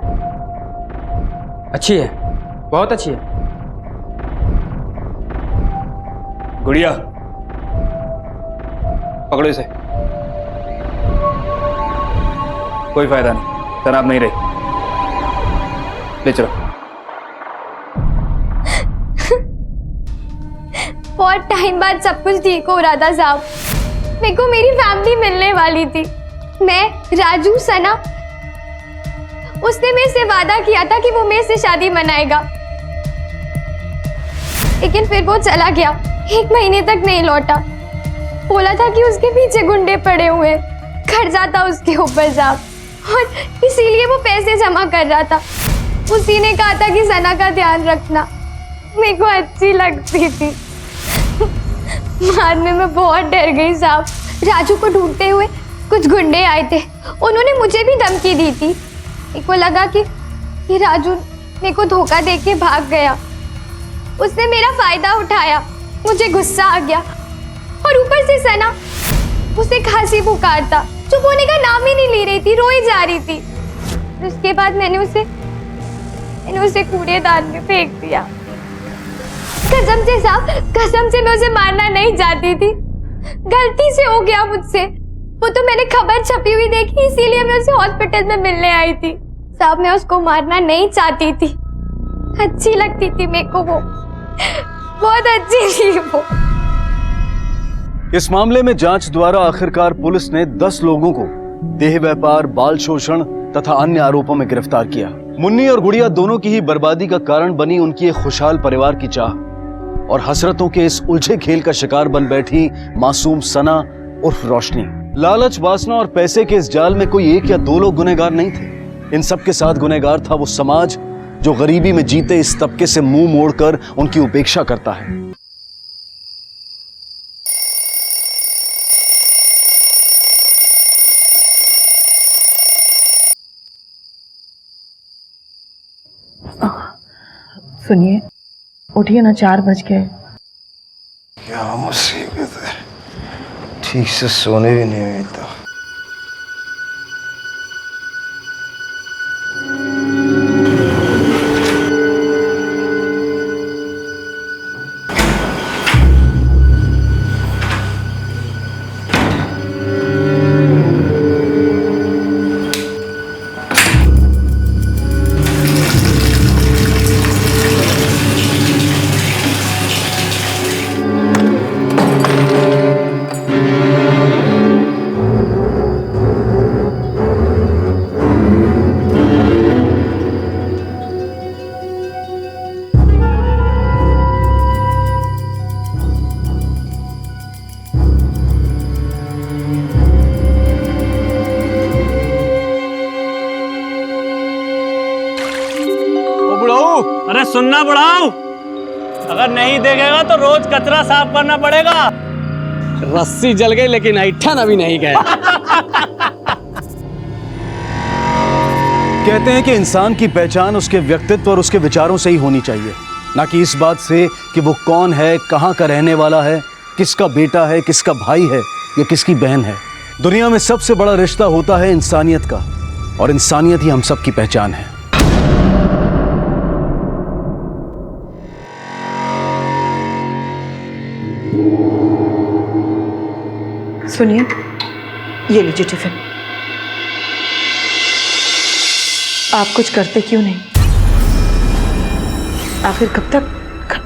अच्छी है, बहुत अच्छी है। गुड़िया पकड़ो इसे। कोई फायदा नहीं, तनाव नहीं रही, ले चलो। बहुत टाइम बाद सब कुछ ठीक हो रहा था साहब। मेरे को मेरी फैमिली मिलने वाली थी, मैं, राजू, सना। उसने मेरे से वादा किया था कि वो मेरे से शादी मनाएगा, लेकिन फिर वो चला गया, 1 महीने तक नहीं लौटा। बोला था कि उसके पीछे गुंडे पड़े हुए, कर्जा था उसके ऊपर साहब, और इसीलिए वो पैसे जमा कर रहा था। उसी ने कहा था कि सना का ध्यान रखना। मेरे को अच्छी लगती थी। बाद में मैं बहुत डर गई साहब। राजू को ढूंढते हुए कुछ गुंडे आए थे, उन्होंने मुझे भी धमकी दी थी। मेरे को लगा कि राजू मेरे को धोखा दे के भाग गया। उसने मेरा फायदा उठाया, मुझे गुस्सा आ गया और ऊपर से सना उसे खांसी बुखार था, चुप होने का नाम ही नहीं ले रही थी, रोई जा रही थी। उसके बाद मैंने उसे कूड़ेदान में फेंक दिया। कसम से साहब, कसम से मैं उसे मारना नहीं चाहती थी, गलती से हो गया मुझसे। वो तो मैंने खबर छपी हुई देखी, इसीलिए मैं उसे हॉस्पिटल में मिलने आई थी। साहब मैं उसको मारना नहीं चाहती थी, अच्छी लगती थी मेरे को, वो बहुत अच्छी थी वो। इस मामले में जांच द्वारा आखिरकार पुलिस ने 10 लोगों को देह व्यापार, बाल शोषण तथा अन्य आरोपों में गिरफ्तार किया। मुन्नी और गुड़िया दोनों की ही बर्बादी का कारण बनी उनकी एक खुशहाल परिवार की चाह और हसरतों के इस उलझे खेल का शिकार बन बैठी मासूम सना उर्फ रोशनी। लालच, वासना और पैसे के इस जाल में कोई एक या दो लोग गुनहगार नहीं थे। इन सब के साथ गुनहगार था वो समाज जो गरीबी में जीते इस तबके से मुंह मोड़कर उनकी उपेक्षा करता है। सुनिए, उठिए ना, 4 बज गए। क्या मुसीबत है, ठीक से सोने भी नहीं हुई तो। अरे सुनना बुढ़ाऊ, अगर नहीं देखेगा तो रोज कचरा साफ करना पड़ेगा। रस्सी जल गई लेकिन ऐठन अभी नहीं गया। कहते हैं कि इंसान की पहचान उसके व्यक्तित्व और उसके विचारों से ही होनी चाहिए, ना कि इस बात से कि वो कौन है, कहाँ का रहने वाला है, किसका बेटा है, किसका भाई है या किसकी बहन है। दुनिया में सबसे बड़ा रिश्ता होता है इंसानियत का, और इंसानियत ही हम सब की पहचान है। सुनिए, ये लीजिए टिफिन। आप कुछ करते क्यों नहीं? आखिर कब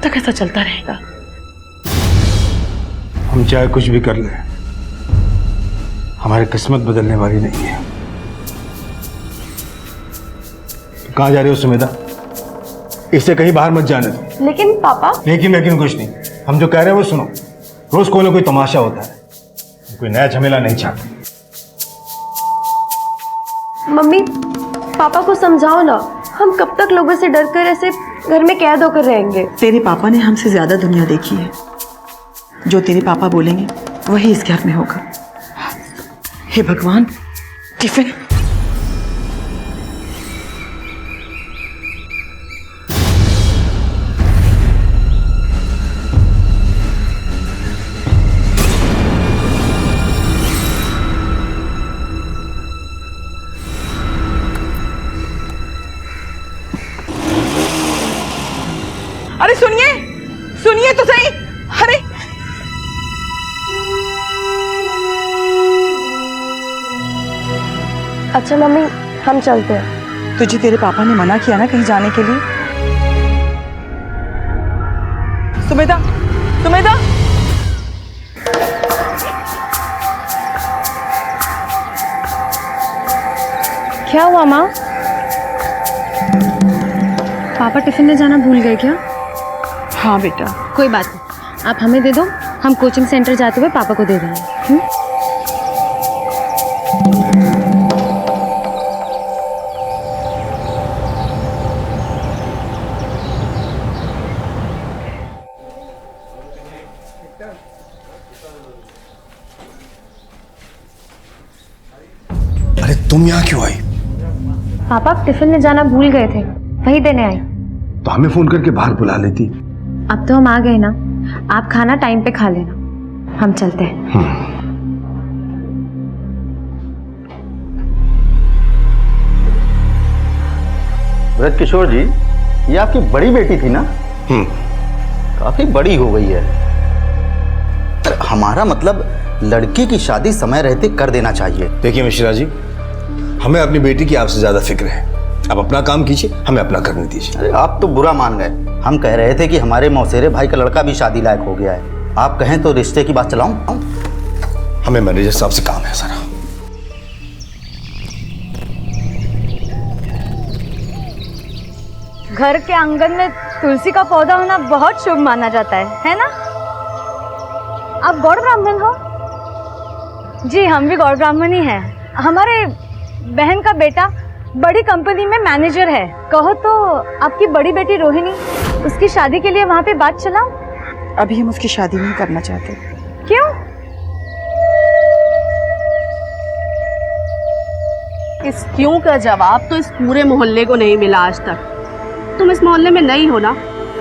तक ऐसा चलता रहेगा? हम चाहे कुछ भी कर लें, हमारी किस्मत बदलने वाली नहीं है। कहाँ जा रहे हो सुमेधा? इससे कहीं बाहर मत जाने दो। लेकिन पापा। लेकिन कुछ नहीं, हम जो कह रहे हैं वो सुनो। रोज कोई ना कोई तमाशा होता है, कोई नया झमेला नहीं चाहते। मम्मी पापा को समझाओ ना, हम कब तक लोगों से डर कर ऐसे घर में कैद होकर रहेंगे? तेरे पापा ने हमसे ज्यादा दुनिया देखी है, जो तेरे पापा बोलेंगे वही इस घर में होगा। हे भगवान, टिफिन। अरे सुनिए तो सही। अरे अच्छा मम्मी, हम चलते हैं। तुझे तेरे पापा ने मना किया ना कहीं जाने के लिए? सुमेधा, क्या हुआ माँ? पापा टिफिन ले जाना भूल गए क्या? हाँ बेटा। कोई बात नहीं, आप हमें दे दो, हम कोचिंग सेंटर जाते हुए पापा को दे देंगे। अरे तुम यहाँ क्यों आई? पापा टिफिन ले जाना भूल गए थे, वही देने आई। तो हमें फोन करके बाहर बुला लेती। अब तो हम आ गए ना, आप खाना टाइम पे खा लेना, हम चलते हैं। ब्रज किशोर जी, ये आपकी बड़ी बेटी थी ना? काफी बड़ी हो गई है। हमारा मतलब लड़की की शादी समय रहते कर देना चाहिए। देखिए मिश्रा जी, हमें अपनी बेटी की आपसे ज्यादा फिक्र है। आप अपना काम कीजिए, हमें अपना करने दीजिए। अरे आप तो बुरा मान गए। हम कह रहे थे कि हमारे मौसेरे भाई का लड़का भी शादी लायक हो गया है। आप कहें तो रिश्ते की बात चलाऊं? हमें मैनेजर साहब से काम है सारा। घर के आंगन में तुलसी का पौधा होना बहुत शुभ माना जाता है ना? आप गौड़ ब्राह्मण हो? जी हम भी गौड़ ब्राह्मण ही हैं। हमारे बहन का बेटा बड़ी कंपनी में मैनेजर है। कहो तो आपकी बड़ी बेटी रोहिणी, उसकी शादी के लिए वहाँ पे बात चलाओ। अभी हम उसकी शादी नहीं करना चाहते। क्यों? इस क्यों का जवाब तो इस पूरे मोहल्ले को नहीं मिला आज तक। तुम इस मोहल्ले में नहीं हो ना,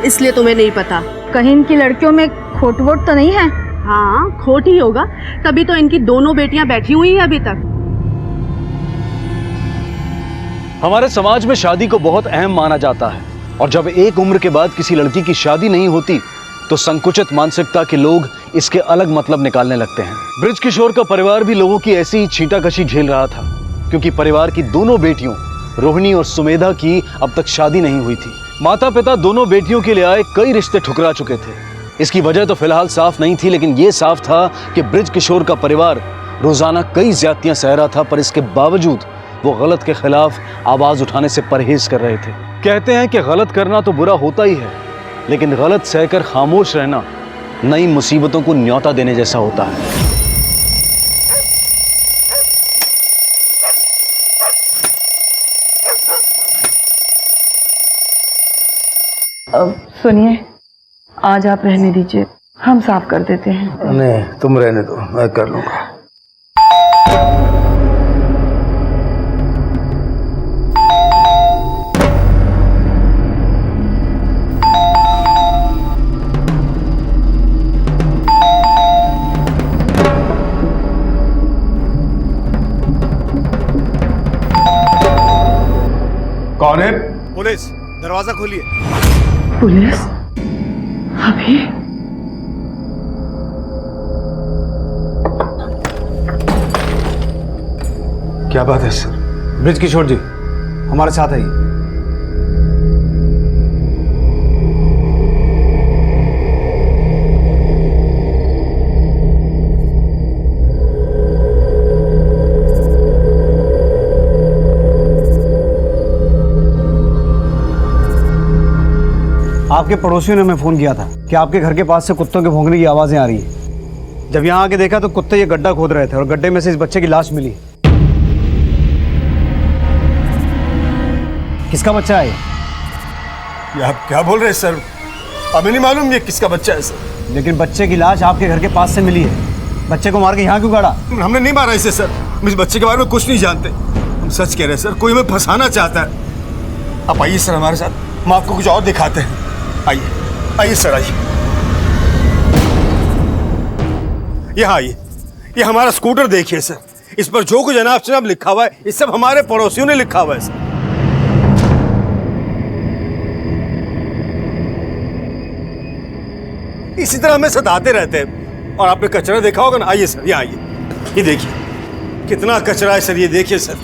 इसलिए तुम्हें नहीं पता। कहीं इनकी लड़कियों में खोट वोट तो नहीं है? हाँ खोट ही होगा, तभी तो इनकी दोनों बेटियां बैठी हुई हैं अभी तक। हमारे समाज में शादी को बहुत अहम माना जाता है, और जब एक उम्र के बाद किसी लड़की की शादी नहीं होती तो संकुचित मानसिकता के लोग इसके अलग मतलब निकालने लगते हैं। ब्रिज किशोर का परिवार भी लोगों की ऐसी ही छींटाकशी झेल रहा था, क्योंकि परिवार की दोनों बेटियों रोहिणी और सुमेधा की अब तक शादी नहीं हुई थी। माता पिता दोनों बेटियों के लिए आए कई रिश्ते ठुकरा चुके थे। इसकी वजह तो फिलहाल साफ नहीं थी, लेकिन यह साफ था कि ब्रिज किशोर का परिवार रोजाना कई ज्यादतियां सह रहा था, पर इसके बावजूद वो गलत के खिलाफ आवाज उठाने से परहेज कर रहे थे। कहते हैं कि गलत करना तो बुरा होता ही है, लेकिन गलत सहकर खामोश रहना नई मुसीबतों को न्योता देने जैसा होता है। अब सुनिए, आज आप रहने दीजिए, हम साफ कर देते हैं। नहीं, तुम रहने दो, मैं कर लूंगा। कौन है? पुलिस, दरवाजा खोलिए। पुलिस? अभी? क्या बात है सर? ब्रिज किशोर जी हमारे साथ आइए। आपके पड़ोसियों ने हमें फोन किया था कि आपके घर के पास से कुत्तों के भौंकने की आवाजें आ रही है। जब यहाँ आके देखा तो कुत्ते ये गड्ढा खोद रहे थे और गड्ढे में से इस बच्चे की लाश मिली। किसका बच्चा है ये आप क्या बोल रहे हैं सर? हमें नहीं मालूम ये किसका बच्चा है सर। लेकिन बच्चे की लाश आपके घर के पास से मिली है। बच्चे को मार के यहाँ क्यों गाड़ा? हमने नहीं मारा इसे सर, हम इस बच्चे के बारे में कुछ नहीं जानते। हम सच कह रहे हैं सर, कोई हमें फंसाना चाहता है। आप आइए सर हमारे साथ, हम आपको कुछ और दिखाते हैं। आइए आइए सर, आइए यहाँ आइए। ये हमारा स्कूटर देखिए सर, इस पर जो कुछ जनाब जनाब लिखा हुआ है ये सब हमारे पड़ोसियों ने लिखा हुआ है सर। इसी तरह हमें सताते रहते हैं। और आपने कचरा देखा होगा ना, आइए सर यहाँ आइए, ये देखिए कितना कचरा है सर। ये देखिए सर,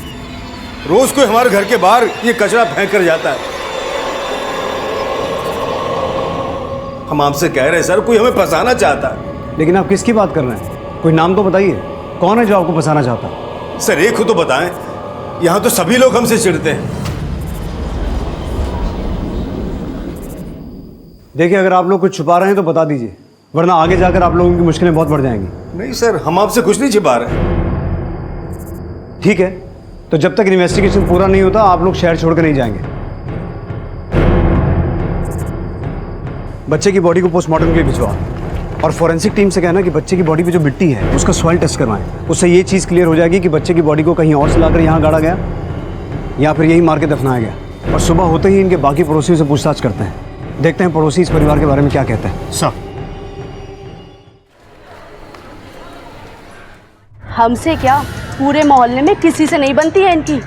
रोज कोई हमारे घर के बाहर ये कचरा फेंक कर जाता है। हम आपसे कह रहे हैं सर, कोई हमें फंसाना चाहता है। लेकिन आप किसकी बात कर रहे हैं? कोई नाम तो बताइए, कौन है जो आपको फंसाना चाहता है? सर एक हो तो बताएं, यहाँ तो सभी लोग हमसे चिढ़ते हैं। देखिए अगर आप लोग कुछ छुपा रहे हैं तो बता दीजिए, वरना आगे जाकर आप लोगों की मुश्किलें बहुत बढ़ जाएंगी। नहीं सर, हम आपसे कुछ नहीं छिपा रहे। ठीक है, तो जब तक इन्वेस्टिगेशन पूरा नहीं होता आप लोग शहर छोड़कर नहीं जाएंगे। बच्चे की बॉडी को पोस्टमार्टम के लिए भिजवा, और फॉरेंसिक टीम से कहना कि बच्चे की बॉडी पे जो मिट्टी है उसका सॉइल टेस्ट करवाएं। उससे ये चीज़ क्लियर हो जाएगी कि बच्चे की बॉडी को कहीं और से लाकर यहाँ गाड़ा गया या फिर यही मार के दफनाया गया। और सुबह होते ही इनके बाकी पड़ोसियों से पूछताछ करते हैं। देखते हैं पड़ोसी इस परिवार के बारे में क्या कहते हैं। सर हमसे क्या, पूरे मोहल्ले में किसी से नहीं बनती है इनकी।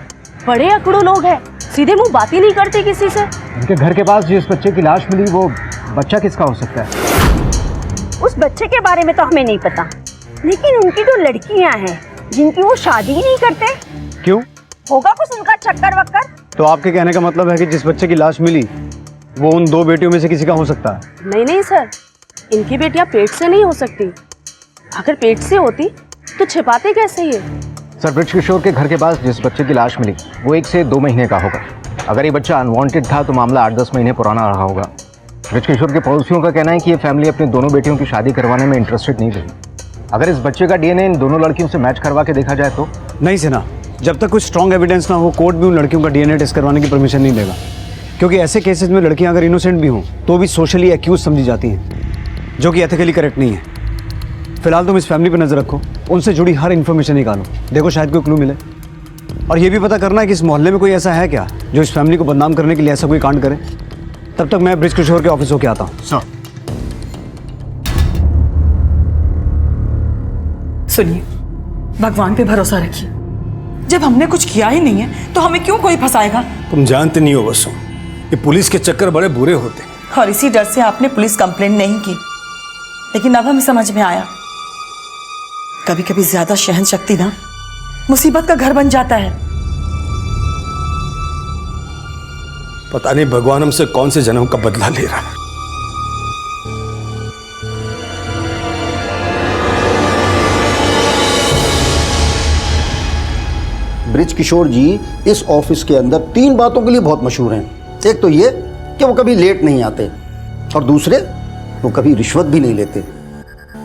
बड़े अकड़ू लोग हैं, सीधे मुंह बात ही नहीं करते किसी से। इनके घर के पास जिस बच्चे की लाश मिली वो बच्चा किसका हो सकता है? उस बच्चे के बारे में तो हमें नहीं पता, लेकिन उनकी जो लड़कियां हैं जिनकी वो शादी ही नहीं करते। क्यों? होगा कुछ उनका चक्कर वक्कर। तो आपके कहने का मतलब है कि जिस बच्चे की लाश मिली वो उन 2 बेटियों में से किसी का हो सकता है? नहीं नहीं सर, इनकी बेटियां पेट से नहीं हो सकती। अगर पेट से होती तो छिपाते कैसे ये? सर, ब्रिज किशोर के घर के पास जिस बच्चे की लाश मिली वो 1 से 2 महीने का होगा। अगर ये बच्चा अनवांटेड था तो मामला 8-10 महीने पुराना रहा होगा। ब्रिज किशोर के पड़ोसियों का कहना है कि ये फैमिली अपनी दोनों बेटियों की शादी करवाने में इंटरेस्टेड नहीं रही। अगर इस बच्चे का डीएनए इन दोनों लड़कियों से मैच करवा के देखा जाए तो? नहीं सिन्हा, जब तक कुछ स्ट्रॉन्ग एविडेंस ना हो कोर्ट भी उन लड़कियों का डीएनए टेस्ट करवाने की परमिशन नहीं देगा, क्योंकि ऐसे केसेस में लड़कियां अगर इनोसेंट भी हों तो भी सोशली एक्यूज समझी जाती हैं, जो कि एथिकली करेक्ट नहीं है। फिलहाल तुम इस फैमिली पर नजर रखो, उनसे जुड़ी हर इन्फॉर्मेशन निकालो, देखो शायद कोई क्लू मिले। और ये भी पता करना है कि इस मोहल्ले में कोई ऐसा है क्या जो इस फैमिली को बदनाम करने के लिए ऐसा कोई कांड करे। तब तक मैं ब्रिज किशोर के ऑफिस होके आता हूँ। सर सुनिए, भगवान पे भरोसा रखिए। जब हमने कुछ किया ही नहीं है तो हमें क्यों कोई फंसाएगा? तुम जानते नहीं हो बसो, ये पुलिस के चक्कर बड़े बुरे होते हैं। और इसी डर से आपने पुलिस कंप्लेंट नहीं की, लेकिन अब हमें समझ में आया कभी कभी ज्यादा सहन शक्ति ना मुसीबत का घर बन जाता है। पता नहीं भगवान हमसे कौन से जन्म का बदला ले रहा है। ब्रिज किशोर जी इस ऑफिस के अंदर 3 बातों के लिए बहुत मशहूर हैं। एक तो ये कि वो कभी लेट नहीं आते, और दूसरे वो कभी रिश्वत भी नहीं लेते।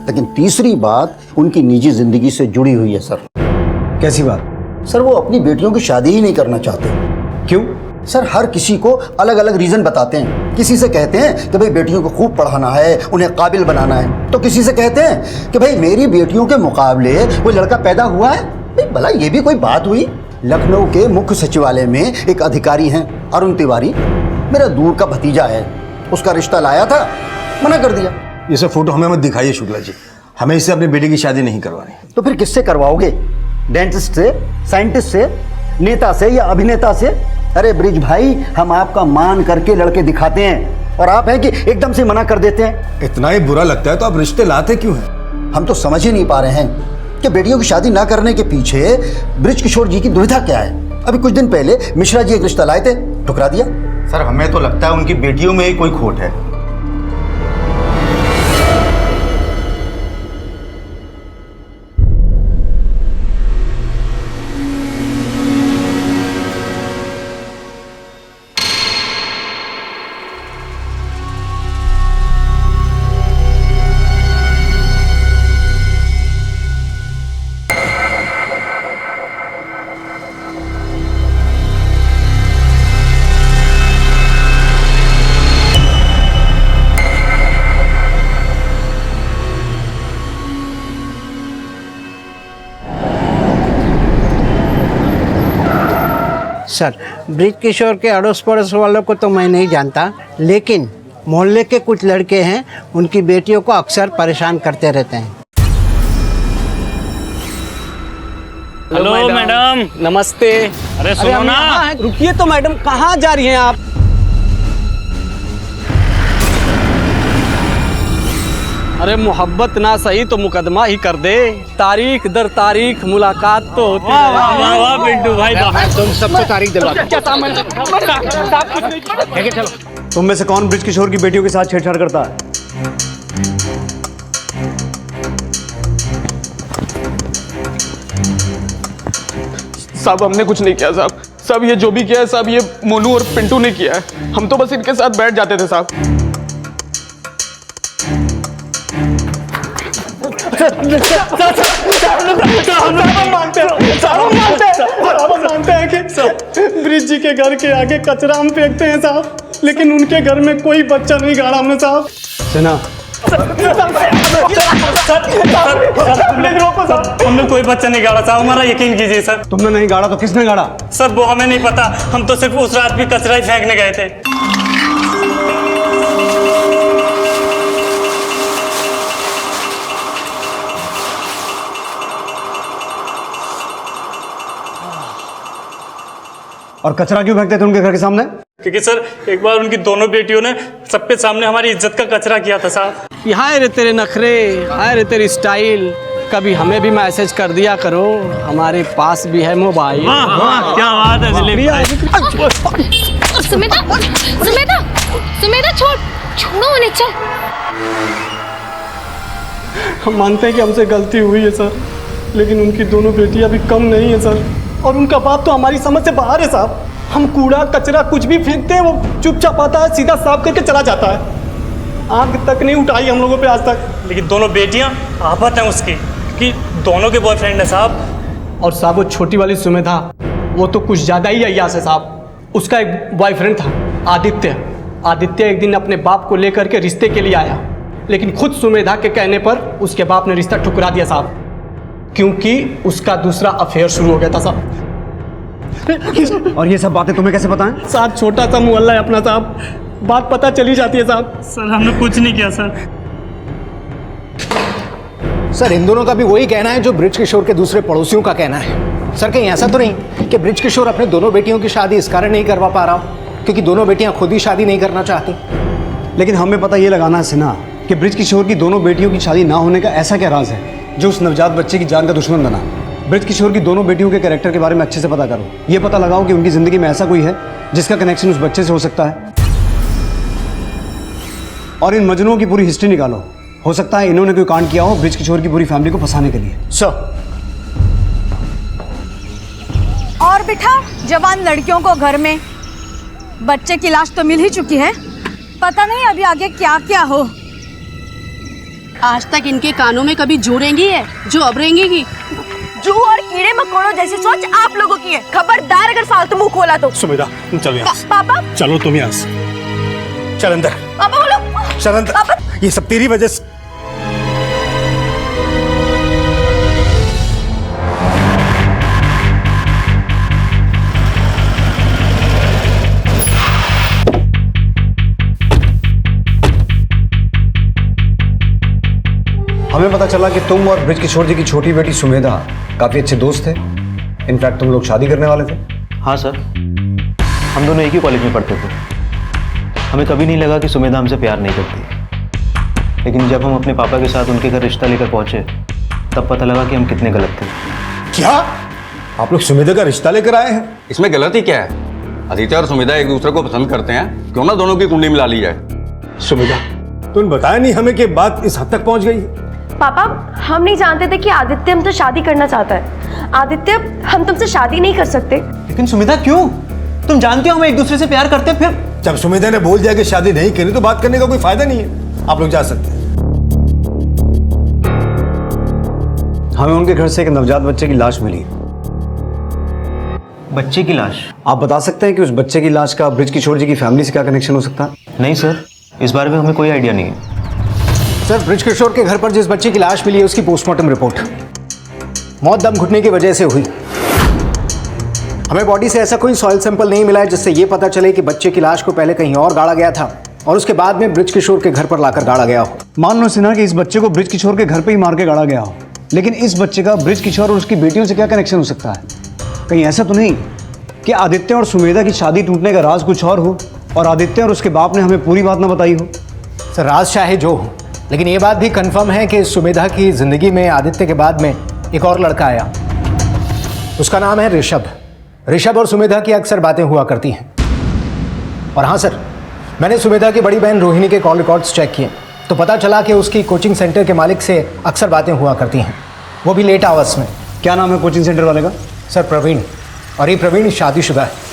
लेकिन तीसरी बात उनकी निजी जिंदगी से जुड़ी हुई है सर। कैसी बात? सर, वो अपनी बेटियों की शादी ही नहीं करना चाहते। क्यों? सर, हर किसी को अलग अलग रीजन बताते हैं। किसी से कहते हैं कि भाई बेटियों को खूब पढ़ाना है, उन्हें काबिल बनाना है, तो किसी से कहते हैं कि भाई मेरी बेटियों के मुकाबले कोई लड़का पैदा हुआ है। भाई भला ये भी कोई बात हुई? लखनऊ के मुख्य सचिवालय में एक अधिकारी हैं अरुण तिवारी, मेरा दूर का भतीजा है, उसका रिश्ता लाया था, मना कर दिया। ये सब फोटो हमें मत दिखाइए शुक्ला जी, हमें इससे अपनी बेटी की शादी नहीं करवानी। तो फिर किससे करवाओगे? डेंटिस्ट से, साइंटिस्ट से, नेता से या अभिनेता से? अरे ब्रिज भाई, हम आपका मान करके लड़के दिखाते हैं और आप हैं कि एकदम से मना कर देते हैं। इतना ही बुरा लगता है तो आप रिश्ते लाते क्यों हैं? हम तो समझ ही नहीं पा रहे हैं कि बेटियों की शादी ना करने के पीछे ब्रिज किशोर जी की दुविधा क्या है। अभी कुछ दिन पहले मिश्रा जी एक रिश्ता लाए थे, ठुकरा दिया। सर, हमें तो लगता है उनकी बेटियों में ही कोई खोट है। सर, ब्रिज किशोर के अड़ोस पड़ोस वालों को तो मैं नहीं जानता, लेकिन मोहल्ले के कुछ लड़के हैं, उनकी बेटियों को अक्सर परेशान करते रहते हैं। Hello madam. नमस्ते। अरे सुनो ना। रुकिए तो मैडम, कहाँ जा रही हैं आप? अरे मोहब्बत ना सही तो मुकदमा ही कर दे। तारीख दर तारीख मुलाकात तो होती है। वाह वाह पिंटू भाई, तुम सबको तारीख दिलवा दो। चलो। तुम में से कौन ब्रिज किशोर की बेटियों के साथ छेड़छाड़ करता है? साहब, हमने कुछ नहीं किया साहब। सब ये जो भी किया है साहब, ये मोनू और पिंटू ने किया है। हम तो बस इनके साथ बैठ जाते थे साहब। मानते हैं कि ब्रिज जी के घर के आगे कचरा हम फेंकते हैं साहब, लेकिन उनके घर में कोई बच्चा नहीं गाड़ा हमने साहब। सिन्हा, हमने कोई बच्चा नहीं गाड़ा साहब, हमारा यकीन कीजिए सर। तुमने नहीं गाड़ा तो किसने गाड़ा? सर वो हमें नहीं पता, हम तो सिर्फ उस रात भी कचरा ही फेंकने गए थे। और कचरा क्यों फेंकते थे उनके घर के सामने? क्योंकि सर एक बार उनकी दोनों बेटियों ने सबके सामने हमारी इज्जत का कचरा किया था साहब। हाय रे तेरे नखरे, हाय रे तेरी स्टाइल, कभी हमें भी मैसेज कर दिया करो, हमारे पास भी है मोबाइल। वाह वाह क्या बात है दिलीप भाई। सुमेधा सुमेधा सुमेधा छोड़ो उन्हें, चल। हम मानते हैं कि हमसे गलती हुई है सर, लेकिन उनकी दोनों बेटियां भी कम नहीं है सर, और उनका बाप तो हमारी समझ से बाहर है साहब। हम कूड़ा कचरा कुछ भी फेंकते हैं, वो चुपचाप आता है, सीधा साफ करके चला जाता है, आंख तक नहीं उठाई हम लोगों पे आज तक। लेकिन दोनों बेटियां आफत हैं उसकी, कि दोनों के बॉयफ्रेंड है साहब। और साहब वो छोटी वाली सुमेधा, वो तो कुछ ज़्यादा ही अय्यास है साहब। उसका एक बॉयफ्रेंड था आदित्य। आदित्य एक दिन अपने बाप को लेकर के रिश्ते के लिए आया, लेकिन खुद सुमेधा के कहने पर उसके बाप ने रिश्ता ठुकरा दिया साहब, क्योंकि उसका दूसरा अफेयर शुरू हो गया था साहब। और ये सब बातें तुम्हें कैसे पता है? साहब छोटा सा मोहल्ला है अपना साहब, बात पता चली जाती है साहब। सर हमने कुछ नहीं किया सर। सर इन दोनों का भी वही कहना है जो ब्रिज किशोर के दूसरे पड़ोसियों का कहना है। सर कहीं ऐसा तो नहीं कि ब्रिज किशोर अपने दोनों बेटियों की शादी इस कारण नहीं करवा पा रहा हो क्योंकि दोनों बेटियां खुद ही शादी नहीं करना चाहती? लेकिन हमें पता ये लगाना है सिन्हा कि ब्रिज किशोर की दोनों बेटियों की शादी ना होने का ऐसा क्या राज है जो उस नवजात बच्चे की जान का दुश्मन बना? ब्रिज किशोर की दोनों बेटियों के कैरेक्टर के बारे में अच्छे से पता करो, ये पता लगाओ कि उनकी जिंदगी में ऐसा कोई है जिसका कनेक्शन उस बच्चे से हो सकता है, और इन मजनुओं की पूरी हिस्ट्री निकालो। हो सकता है इन्होंने कोई कांड किया हो ब्रिज किशोर की पूरी फैमिली को फंसाने के लिए। सर और बिठा जवान लड़कियों को घर में, बच्चे की लाश तो मिल ही चुकी है, पता नहीं अभी आगे क्या क्या हो। आज तक इनके कानों में कभी जू रेंगी है जो अब रेंगेगी। जू और कीड़े मकोड़ों जैसी सोच आप लोगों की है, खबरदार अगर फालतू मुंह खोला तो। सुमेधा चलो यहाँ से। पापा चलो तुम यहाँ से, चल अंदर। पापा बोलो। चल अंदर, ये सब तेरी वजह से। हमें पता चला कि तुम और ब्रिज किशोर जी की छोटी बेटी सुमेधा काफी अच्छे दोस्त थे। इनफैक्ट तुम लोग शादी करने वाले थे। हाँ सर, हम दोनों एक ही कॉलेज में पढ़ते थे। हमें कभी नहीं लगा कि सुमेधा हमसे प्यार नहीं करती, लेकिन जब हम अपने पापा के साथ उनके घर रिश्ता लेकर पहुंचे तब पता लगा कि हम कितने गलत थे। क्या आप लोग सुमेधा का रिश्ता लेकर आए हैं? इसमें गलती क्या है? आदित्य और सुमेधा एक दूसरे को पसंद करते हैं, क्यों ना दोनों की कुंडली मिला ली जाए। सुमेधा तुमने बताया नहीं हमें कि बात इस हद तक पहुंच गई? पापा हम नहीं जानते थे कि आदित्य हमसे शादी करना चाहता है। आदित्य हम तुमसे शादी नहीं कर सकते। लेकिन सुमेधा क्यों? तुम जानते हो हम एक दूसरे से प्यार करते हैं। फिर जब सुमेधा ने बोल दिया कि शादी नहीं करनी तो बात करने का कोई फायदा नहीं है। आप लोग जा सकते हैं। हमें उनके घर से एक नवजात बच्चे की लाश मिली। बच्चे की लाश? आप बता सकते हैं कि उस बच्चे की लाश का ब्रिज किशोर जी की फैमिली से क्या कनेक्शन हो सकता है? नहीं सर, इस बारे में हमें कोई आइडिया नहीं है। सर ब्रिज किशोर के घर पर जिस बच्चे की लाश मिली है उसकी पोस्टमार्टम रिपोर्ट मौत दम घुटने की वजह से हुई। हमें बॉडी से ऐसा कोई सॉइल सैंपल नहीं मिला है जिससे ये पता चले कि बच्चे की लाश को पहले कहीं और गाड़ा गया था और उसके बाद में ब्रिज किशोर के घर पर लाकर गाड़ा गया हो। मान लो सिन्हा कि इस बच्चे को ब्रिज किशोर के घर पे ही मार के गाड़ा गया हो, लेकिन इस बच्चे का ब्रिज किशोर और उसकी बेटियों से क्या कनेक्शन हो सकता है? कहीं ऐसा तो नहीं कि आदित्य और सुमेधा की शादी टूटने का राज कुछ और हो और आदित्य और उसके बाप ने हमें पूरी बात ना बताई हो? सर राज चाहे जो हो, लेकिन ये बात भी कंफर्म है कि सुमेधा की जिंदगी में आदित्य के बाद में एक और लड़का आया। उसका नाम है ऋषभ। ऋषभ और सुमेधा की अक्सर बातें हुआ करती हैं। और हाँ सर, मैंने सुमेधा की बड़ी बहन रोहिणी के कॉल रिकॉर्ड्स चेक किए तो पता चला कि उसकी कोचिंग सेंटर के मालिक से अक्सर बातें हुआ करती हैं, वो भी लेट आवर्स में। क्या नाम है कोचिंग सेंटर वाले का? सर प्रवीण, और ये प्रवीण शादीशुदा है।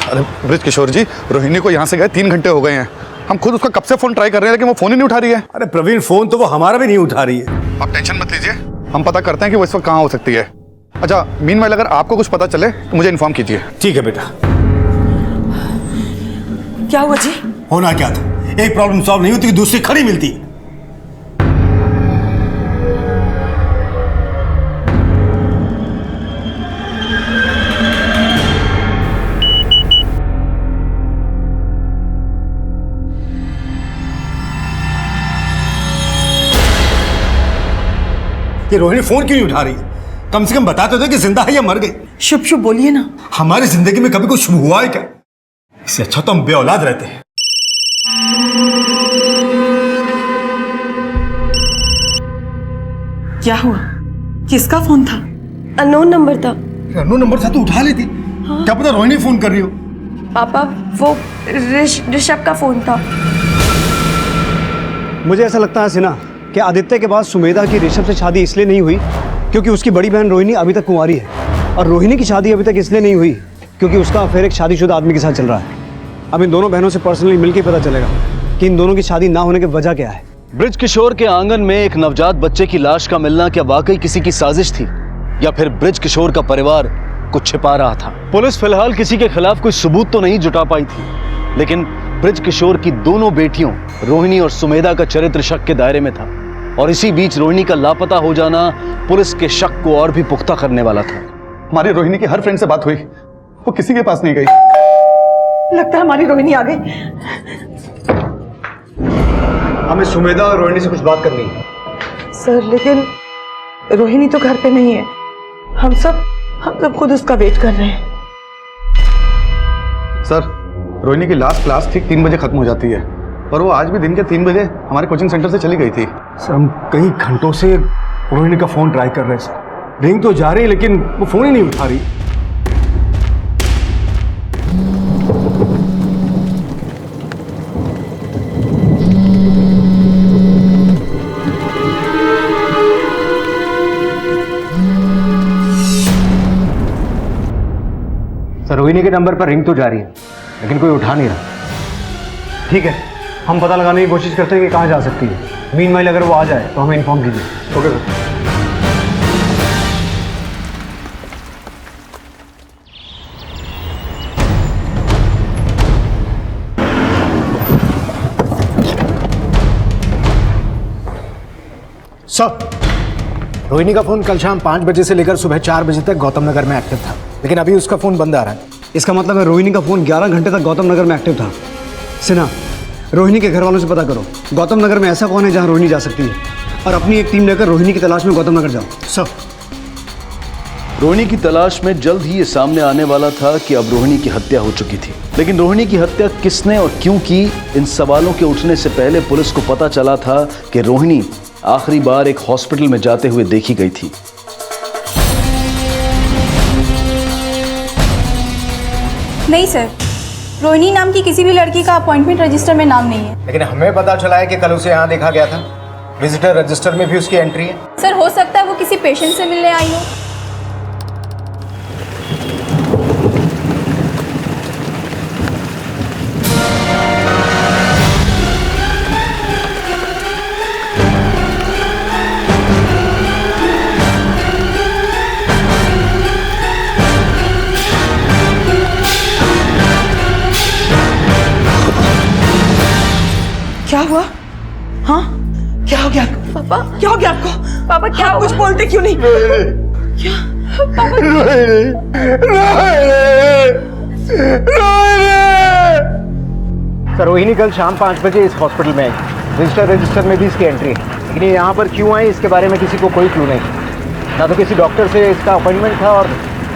अरे ब्रिज किशोर जी, रोहिणी को यहाँ से गए 3 घंटे हो गए हैं। हम खुद उसका कब से फोन ट्राई कर रहे हैं लेकिन वो फोन ही नहीं उठा रही है। अरे प्रवीण, फोन तो वो हमारा भी नहीं उठा रही है। आप टेंशन मत लीजिए, हम पता करते हैं कि वो इस वक्त कहाँ हो सकती है। अच्छा मीनवाइल अगर आपको कुछ पता चले तो मुझे इन्फॉर्म कीजिए। ठीक है बेटा। क्या हुआ जी? होना क्या था, एक प्रॉब्लम सॉल्व नहीं होती कि दूसरी खड़ी मिलती। ये रोहिणी फोन क्यों नहीं उठा रही? कम से कम बता तो दे कि जिंदा है या मर गई। शुभ शुभ बोलिए ना। हमारी जिंदगी में कभी कुछ शुभ हुआ है क्या? इससे अच्छा तो हम बेऔलाद रहते हैं। क्या हुआ? किसका फोन था? अननोन नंबर था। अननोन नंबर था तो उठा लेती। हाँ। क्या पता रोहिणी फोन कर रही हो। पापा वो ऋषभ का फोन था। मुझे ऐसा लगता है सिन्हा कि आदित्य के बाद सुमेधा की ऋषभ से शादी इसलिए नहीं हुई क्योंकि उसकी बड़ी बहन रोहिणी अभी तक कुंवारी है, और रोहिणी की शादी अभी तक इसलिए नहीं हुई क्योंकि उसका अफेयर एक शादीशुदा आदमी के साथ चल रहा है। अब इन दोनों बहनों से पर्सनली मिलकर पता चलेगा कि इन दोनों की शादी ना होने की वजह क्या है। ब्रिज किशोर के आंगन में एक नवजात बच्चे की लाश का मिलना क्या वाकई किसी की साजिश थी, या फिर ब्रिज किशोर का परिवार कुछ छिपा रहा था? पुलिस फिलहाल किसी के खिलाफ कोई सबूत तो नहीं जुटा पाई थी, लेकिन ब्रिज किशोर की दोनों बेटियों रोहिणी और सुमेधा का चरित्र शक के दायरे में था, और इसी बीच रोहिणी का लापता हो जाना पुलिस के शक को और भी पुख्ता करने वाला था। हमारी रोहिणी की हर फ्रेंड से बात हुई, वो किसी के पास नहीं गई। लगता है हमारी रोहिणी आ गई। हमें सुमेधा और रोहिणी से कुछ बात करनी है। सर लेकिन रोहिणी तो घर पे नहीं है। हम सब खुद उसका वेट कर रहे हैं। सर, रोहिणी की लास्ट क्लास ठीक 3 बजे खत्म हो जाती है, और वो आज भी दिन के 3 बजे हमारे कोचिंग सेंटर से चली गई थी। सर हम कई घंटों से रोहिणी का फोन ट्राई कर रहे हैं सर। रिंग तो जा रही है लेकिन वो फोन ही नहीं उठा रही। सर रोहिणी के नंबर पर रिंग तो जा रही है लेकिन कोई उठा नहीं रहा। ठीक है, हम पता लगाने की कोशिश करते हैं कि कहाँ जा सकती है। मीनवाइल अगर वो आ जाए तो हमें इन्फॉर्म कीजिए। Okay sir. सर रोहिणी का फोन कल शाम 5 बजे से लेकर सुबह 4 बजे तक गौतम नगर में एक्टिव था, लेकिन अभी उसका फोन बंद आ रहा है। इसका मतलब है रोहिणी का फोन 11 घंटे तक गौतम नगर में एक्टिव था। सिन्हा, रोहिणी के घर वालों से पता करो गौतम नगर में ऐसा कौन है जहां रोहिणी जा सकती है, और अपनी एक टीम लेकर रोहिणी की तलाश में गौतम नगर जाओ। सर रोहिणी की तलाश में जल्द ही ये सामने आने वाला था कि अब रोहिणी की हत्या हो चुकी थी, लेकिन रोहिणी की हत्या किसने और क्यों की, इन सवालों के उठने से पहले पुलिस को पता चला था कि रोहिणी आखिरी बार एक हॉस्पिटल में जाते हुए देखी गई थी। नहीं सर, रोहिणी नाम की किसी भी लड़की का अपॉइंटमेंट रजिस्टर में नाम नहीं है। लेकिन हमें पता चला है कि कल उसे यहाँ देखा गया था। विजिटर रजिस्टर में भी उसकी एंट्री है। सर हो सकता है वो किसी पेशेंट से मिलने आई हो। क्या हुआ? हाँ क्या हो गया पापा? क्या हो गया आपको? पापा क्या आप कुछ बोलते क्यों नहीं? क्या सर रोहिणी कल शाम 5 बजे इस हॉस्पिटल में आई। रजिस्टर में भी इसकी एंट्री है, लेकिन ये यहाँ पर क्यों आई इसके बारे में किसी को कोई क्लू नहीं। ना तो किसी डॉक्टर से इसका अपॉइंटमेंट था और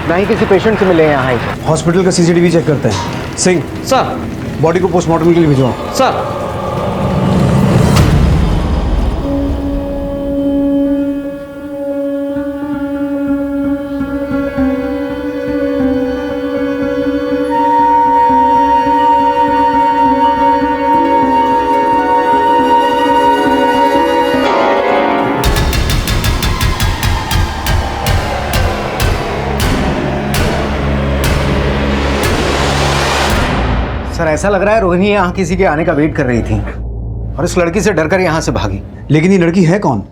ना ही किसी पेशेंट से मिले यहाँ आए। हॉस्पिटल का सीसीटीवी चेक करते हैं। सिंह सर, बॉडी को पोस्टमार्टम के लिए भिजवाओ। सर सर ऐसा लग रहा है रोहिणी यहाँ किसी के आने का वेट कर रही थी और इस लड़की से डरकर यहाँ से भागी। लेकिन ये लड़की है कौन?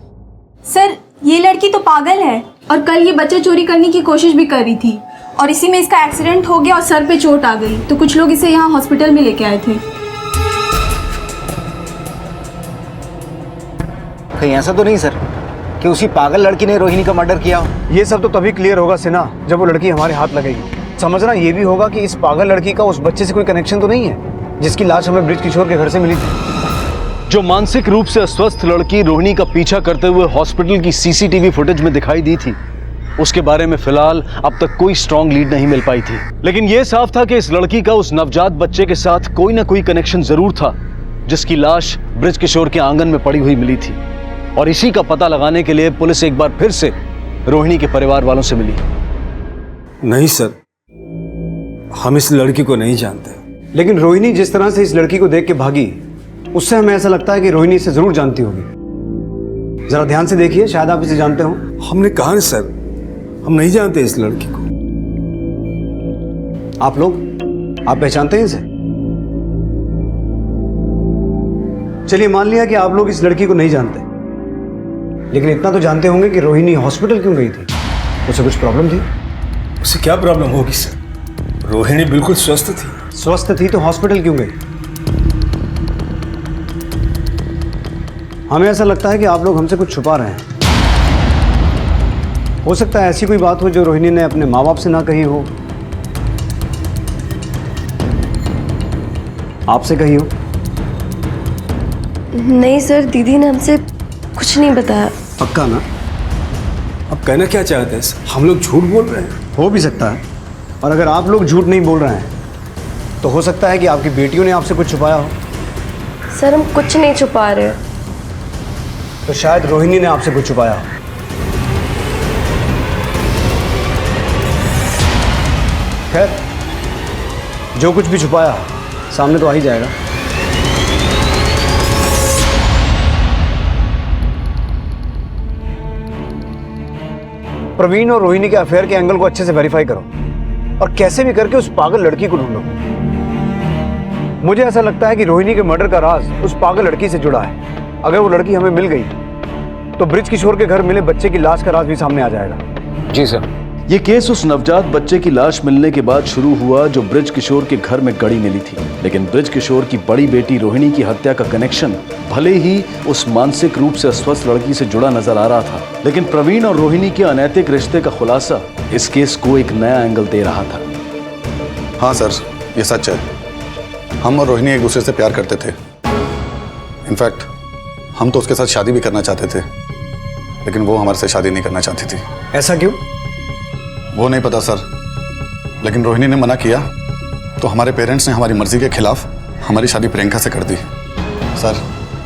सर ये लड़की तो पागल है और कल ये बच्चा चोरी करने की कोशिश भी कर रही थी और इसी में इसका एक्सीडेंट हो गया और सर पे चोट आ गई, तो कुछ लोग इसे यहाँ हॉस्पिटल में लेके आए थे। कहीं ऐसा तो नहीं सर कि उसी पागल लड़की ने रोहिणी का मर्डर किया हो? ये सब तो तभी क्लियर होगा सिन्हा जब वो लड़की हमारे हाथ लगेगी। समझना ये भी होगा कि इस पागल लड़की का उस बच्चे से कोई कनेक्शन तो नहीं है जिसकी लाश हमें ब्रिज किशोर के घर से मिली थी। जो मानसिक रूप से अस्वस्थ लड़की रोहिणी का पीछा करते हुए हॉस्पिटल की सीसीटीवी फुटेज में दिखाई दी थी, उसके बारे में फिलहाल अब तक कोई स्ट्रॉन्ग लीड नहीं मिल पाई थी। लेकिन यह साफ था कि इस लड़की का उस नवजात बच्चे के साथ कोई ना कोई कनेक्शन जरूर था, जिसकी लाश ब्रिज किशोर के आंगन में पड़ी हुई मिली थी। और इसी का पता लगाने के लिए पुलिस एक बार फिर से रोहिणी के परिवार वालों से मिली। नहीं सर, हम इस लड़की को नहीं जानते। लेकिन रोहिणी जिस तरह से इस लड़की को देख के भागी, उससे हमें ऐसा लगता है कि रोहिणी इसे जरूर जानती होगी। जरा ध्यान से देखिए, शायद आप इसे जानते हो। हमने कहा ना सर, हम नहीं जानते इस लड़की को। आप लोग, आप पहचानते हैं इसे? चलिए मान लिया कि आप लोग इस लड़की को नहीं जानते, लेकिन इतना तो जानते होंगे कि रोहिणी हॉस्पिटल क्यों गई थी? उसे कुछ प्रॉब्लम थी? उसे क्या प्रॉब्लम होगी सर? रोहिणी बिल्कुल स्वस्थ थी। स्वस्थ थी तो हॉस्पिटल क्यों गई? हमें ऐसा लगता है कि आप लोग हमसे कुछ छुपा रहे हैं। हो सकता है ऐसी कोई बात हो जो रोहिणी ने अपने माँ बाप से ना कही हो, आपसे कही हो। नहीं सर, दीदी ने हमसे कुछ नहीं बताया। पक्का ना? अब कहना क्या चाहते हैं सर? हम लोग झूठ बोल रहे हैं? हो भी सकता है, और अगर आप लोग झूठ नहीं बोल रहे हैं तो हो सकता है कि आपकी बेटियों ने आपसे कुछ छुपाया हो। सर हम कुछ नहीं छुपा रहे। तो शायद रोहिणी ने आपसे कुछ छुपाया हो। खैर, जो कुछ भी छुपाया सामने तो आ ही जाएगा। प्रवीण और रोहिणी के अफेयर के एंगल को अच्छे से वेरीफाई करो और कैसे भी करके उस पागल लड़की को ढूंढो। मुझे ऐसा लगता है कि रोहिणी के मर्डर का राज उस पागल लड़की से जुड़ा है। अगर वो लड़की हमें मिल गई तो ब्रिज किशोर के घर मिले बच्चे की लाश का राज भी सामने आ जाएगा। जी सर। ये केस उस नवजात बच्चे की लाश मिलने के बाद शुरू हुआ जो ब्रिज किशोर के घर में गड़ी मिली थी। लेकिन ब्रिज किशोर की बड़ी बेटी रोहिणी की हत्या का कनेक्शन भले ही उस मानसिक रूप से अस्वस्थ लड़की से जुड़ा नजर आ रहा था, लेकिन प्रवीण और रोहिणी के अनैतिक रिश्ते का खुलासा इस केस को एक नया एंगल दे रहा था। हाँ सर, ये सच है। हम और रोहिणी एक दूसरे से प्यार करते थे। इनफैक्ट हम तो उसके साथ शादी भी करना चाहते थे, लेकिन वो हमारे से शादी नहीं करना चाहती थी। ऐसा क्यों? वो नहीं पता सर, लेकिन रोहिणी ने मना किया तो हमारे पेरेंट्स ने हमारी मर्जी के खिलाफ हमारी शादी प्रियंका से कर दी। सर,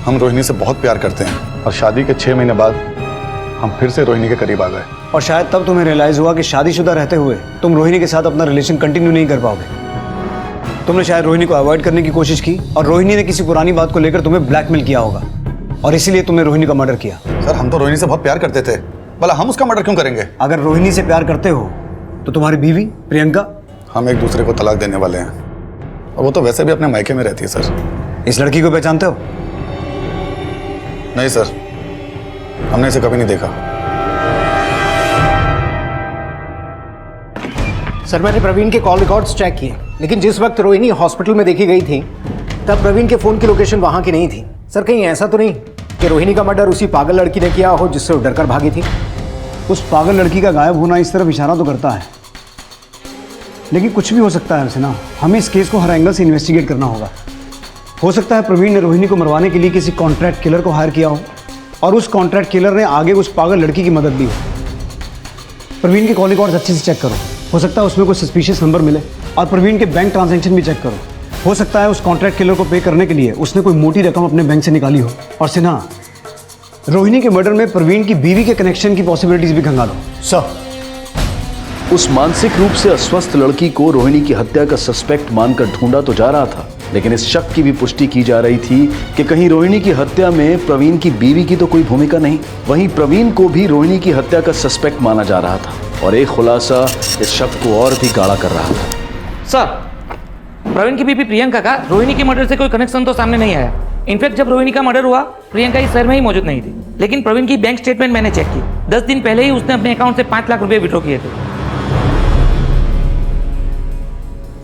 हम रोहिणी से बहुत प्यार करते हैं और शादी के 6 महीने बाद हम फिर से रोहिणी के करीब आ गए। और शायद तब तुम्हें रियलाइज हुआ कि शादीशुदा रहते हुए तुम रोहिणी के साथ अपना रिलेशन कंटिन्यू नहीं कर पाओगे। तुमने शायद रोहिणी को अवॉइड करने की कोशिश की और रोहिणी ने किसी पुरानी बात को लेकर तुम्हें ब्लैकमेल किया होगा और इसीलिए तुमने रोहिणी का मर्डर किया। सर, हम तो रोहिणी से बहुत प्यार करते थे, भला हम उसका मर्डर क्यों करेंगे? अगर रोहिणी से प्यार करते हो तो तुम्हारी बीवी प्रियंका? हम एक दूसरे को तलाक देने वाले हैं और वो तो वैसे भी अपने मायके में रहती है। सर, इस लड़की को पहचानते हो? नहीं सर, हमने इसे कभी नहीं देखा। सर, मैंने प्रवीण के कॉल रिकॉर्ड्स चेक किए, लेकिन जिस वक्त रोहिणी हॉस्पिटल में देखी गई थी तब प्रवीण के फ़ोन की लोकेशन वहाँ की नहीं थी। सर, कहीं ऐसा तो नहीं कि रोहिणी का मर्डर उसी पागल लड़की ने किया हो जिससे वो डरकर भागी थी? उस पागल लड़की का गायब होना इस तरफ इशारा तो करता है, लेकिन कुछ भी हो सकता है अर्चना। हमें इस केस को हर एंगल से इन्वेस्टिगेट करना होगा। हो सकता है प्रवीण ने रोहिणी को मरवाने के लिए किसी कॉन्ट्रैक्ट किलर को हायर किया हो और उस कॉन्ट्रैक्ट किलर ने आगे उस पागल लड़की की मदद ली हो। प्रवीण के कॉल रिकॉर्ड्स अच्छे से चेक करो, हो सकता है उसमें कोई सस्पिशियस नंबर मिले। और प्रवीण के बैंक ट्रांजैक्शन भी चेक करो, हो सकता है उस कॉन्ट्रैक्ट किलर को पे करने के लिए उसने कोई मोटी रकम अपने बैंक से निकाली हो। और सिन्हा, रोहिणी के मर्डर में प्रवीण की बीवी के कनेक्शन की पॉसिबिलिटीज भी खंगालो। सर, उस मानसिक रूप से अस्वस्थ लड़की को रोहिणी की हत्या का सस्पेक्ट मानकर ढूंढा तो जा रहा था, लेकिन इस शक की भी पुष्टि की जा रही थी कि कहीं रोहिणी की हत्या में प्रवीण की बीवी की तो कोई भूमिका नहीं। वहीं प्रवीण को भी रोहिणी की हत्या का सस्पेक्ट माना जा रहा था और एक खुलासा इस शक को और भी गाढ़ा कर रहा था। सर, प्रवीण की बीबी प्रियंका का रोहिणी के मर्डर से कोई कनेक्शन तो सामने नहीं आया। इनफैक्ट जब रोहिणी का मर्डर हुआ प्रियंका इस शहर में ही मौजूद नहीं थी। लेकिन प्रवीण की बैंक स्टेटमेंट मैंने चेक की, 10 दिन पहले ही उसने अपने अकाउंट से 5 लाख रुपए विड्रॉ किए थे।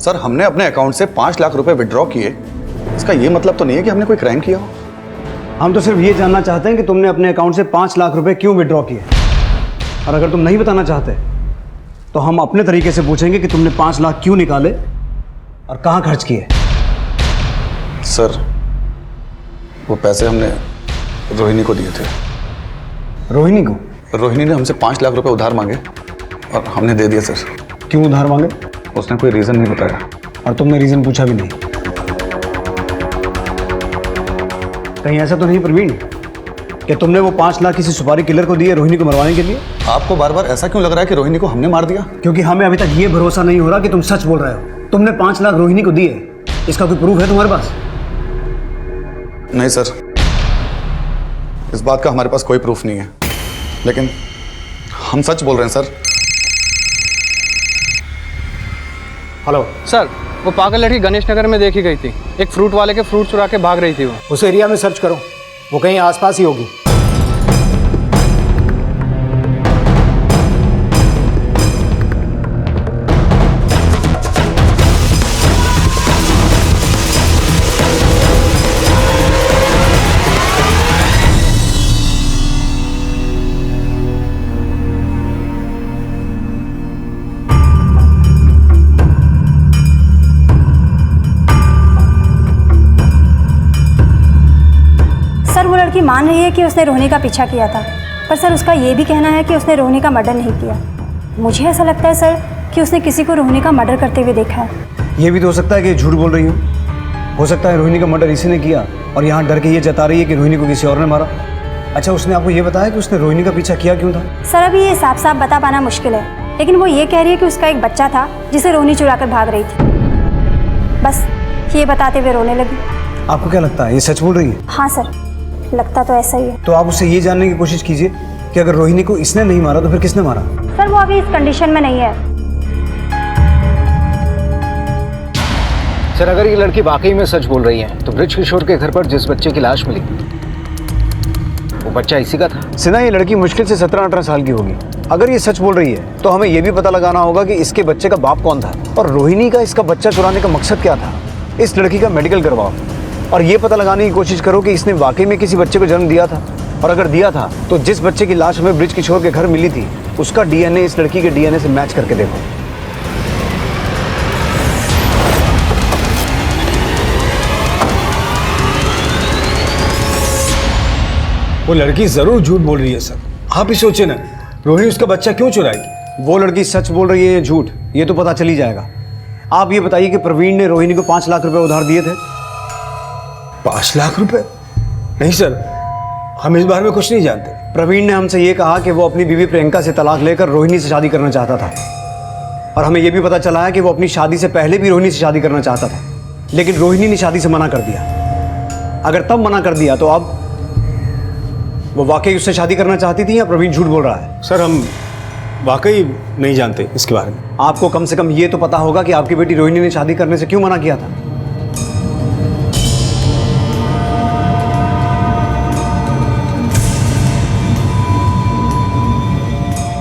सर हमने अपने अकाउंट से 5 लाख रुपए विड्रॉ किए, इसका ये मतलब तो नहीं है कि हमने कोई क्राइम किया हो। हम तो सिर्फ ये जानना चाहते हैं कि तुमने अपने अकाउंट से 5 लाख रुपए क्यों विड्रॉ किए, और अगर तुम नहीं बताना चाहते तो हम अपने तरीके से पूछेंगे कि तुमने 5 लाख क्यों निकाले और कहाँ खर्च किए। सर वो पैसे हमने रोहिणी को दिए थे। रोहिणी को? रोहिणी ने हमसे 5 लाख रुपए उधार मांगे और हमने दे दिया सर। क्यों उधार मांगे? उसने कोई रीज़न नहीं बताया। और तुमने रीज़न पूछा भी नहीं? कहीं ऐसा तो नहीं प्रवीण कि तुमने वो 5 लाख किसी सुपारी किलर को दिए रोहिणी को मरवाने के लिए? आपको बार बार ऐसा क्यों लग रहा है कि रोहिणी को हमने मार दिया? क्योंकि हमें अभी तक ये भरोसा नहीं हो रहा कि तुम सच बोल रहे हो। तुमने 5 लाख रोहिणी को दिए, इसका कोई प्रूफ है तुम्हारे पास? नहीं सर, इस बात का हमारे पास कोई प्रूफ नहीं है, लेकिन हम सच बोल रहे हैं सर। हेलो सर, वो पागल लड़की गणेश नगर में देखी गई थी। एक फ्रूट वाले के फ्रूट चुरा के भाग रही थी वो। उस एरिया में सर्च करो, वो कहीं आसपास ही होगी। लड़की मान रही है कि उसने रोहिणी का पीछा किया था, पर सर उसका ये भी कहना है कि उसने रोहिणी का मर्डर नहीं किया। मुझे ऐसा लगता है सर कि उसने किसी को रोहिणी का मर्डर करते हुए देखा है। ये भी तो हो सकता है कि झूठ बोल रही हो सकता है रोहिणी का मर्डर इसी ने किया और यहाँ डर के ये जता रही है कि रोहिणी को किसी और ने मारा। अच्छा, उसने आपको ये बताया कि उसने रोहिणी का पीछा किया क्यों था? सर अभी ये साफ साफ बता पाना मुश्किल है, लेकिन वो ये कह रही है कि उसका एक बच्चा था जिसे रोहिणी चुरा कर भाग रही थी। बस ये बताते हुए रोने लगी। आपको क्या लगता है ये सच बोल रही है? हाँ सर, लगता तो ऐसा ही है। तो आप उससे ये जानने की कोशिश कीजिए कि अगर रोहिणी को इसने नहीं मारा तो फिर किसने मारा? सर वो अभी इस कंडीशन में नहीं है। सर अगर ये लड़की वाकई में सच बोल रही है तो ब्रिज किशोर के घर पर जिस बच्चे की लाश मिली वो बच्चा इसी का था। सिन्हा, ये लड़की मुश्किल से 17-18 साल की होगी। अगर ये सच बोल रही है तो हमें ये भी पता लगाना होगा कि इसके बच्चे का बाप कौन था और रोहिणी का इसका बच्चा चुराने का मकसद क्या था। इस लड़की का मेडिकल करवाओ और ये पता लगाने की कोशिश करो कि इसने वाकई में किसी बच्चे को जन्म दिया था, और अगर दिया था तो जिस बच्चे की लाश हमें ब्रिज किशोर के घर मिली थी उसका डीएनए इस लड़की के डीएनए से मैच करके देखो। वो लड़की जरूर झूठ बोल रही है सर। आप ही सोचिए ना, रोहिणी उसका बच्चा क्यों चुराएगी? वो लड़की सच बोल रही है या झूठ, ये तो पता चल ही जाएगा। आप ये बताइए कि प्रवीण ने रोहिणी को 5 लाख रुपए उधार दिए थे? 5 लाख रुपए? नहीं सर, हम इस बारे में कुछ नहीं जानते। प्रवीण ने हमसे ये कहा कि वो अपनी बीवी प्रियंका से तलाक लेकर रोहिणी से शादी करना चाहता था, और हमें ये भी पता चला है कि वो अपनी शादी से पहले भी रोहिणी से शादी करना चाहता था, लेकिन रोहिणी ने शादी से मना कर दिया। अगर तब मना कर दिया तो अब वो वाकई उससे शादी करना चाहती थी या प्रवीण झूठ बोल रहा है? सर हम वाकई नहीं जानते इसके बारे में। आपको कम से कम ये तो पता होगा कि आपकी बेटी रोहिणी ने शादी करने से क्यों मना किया था।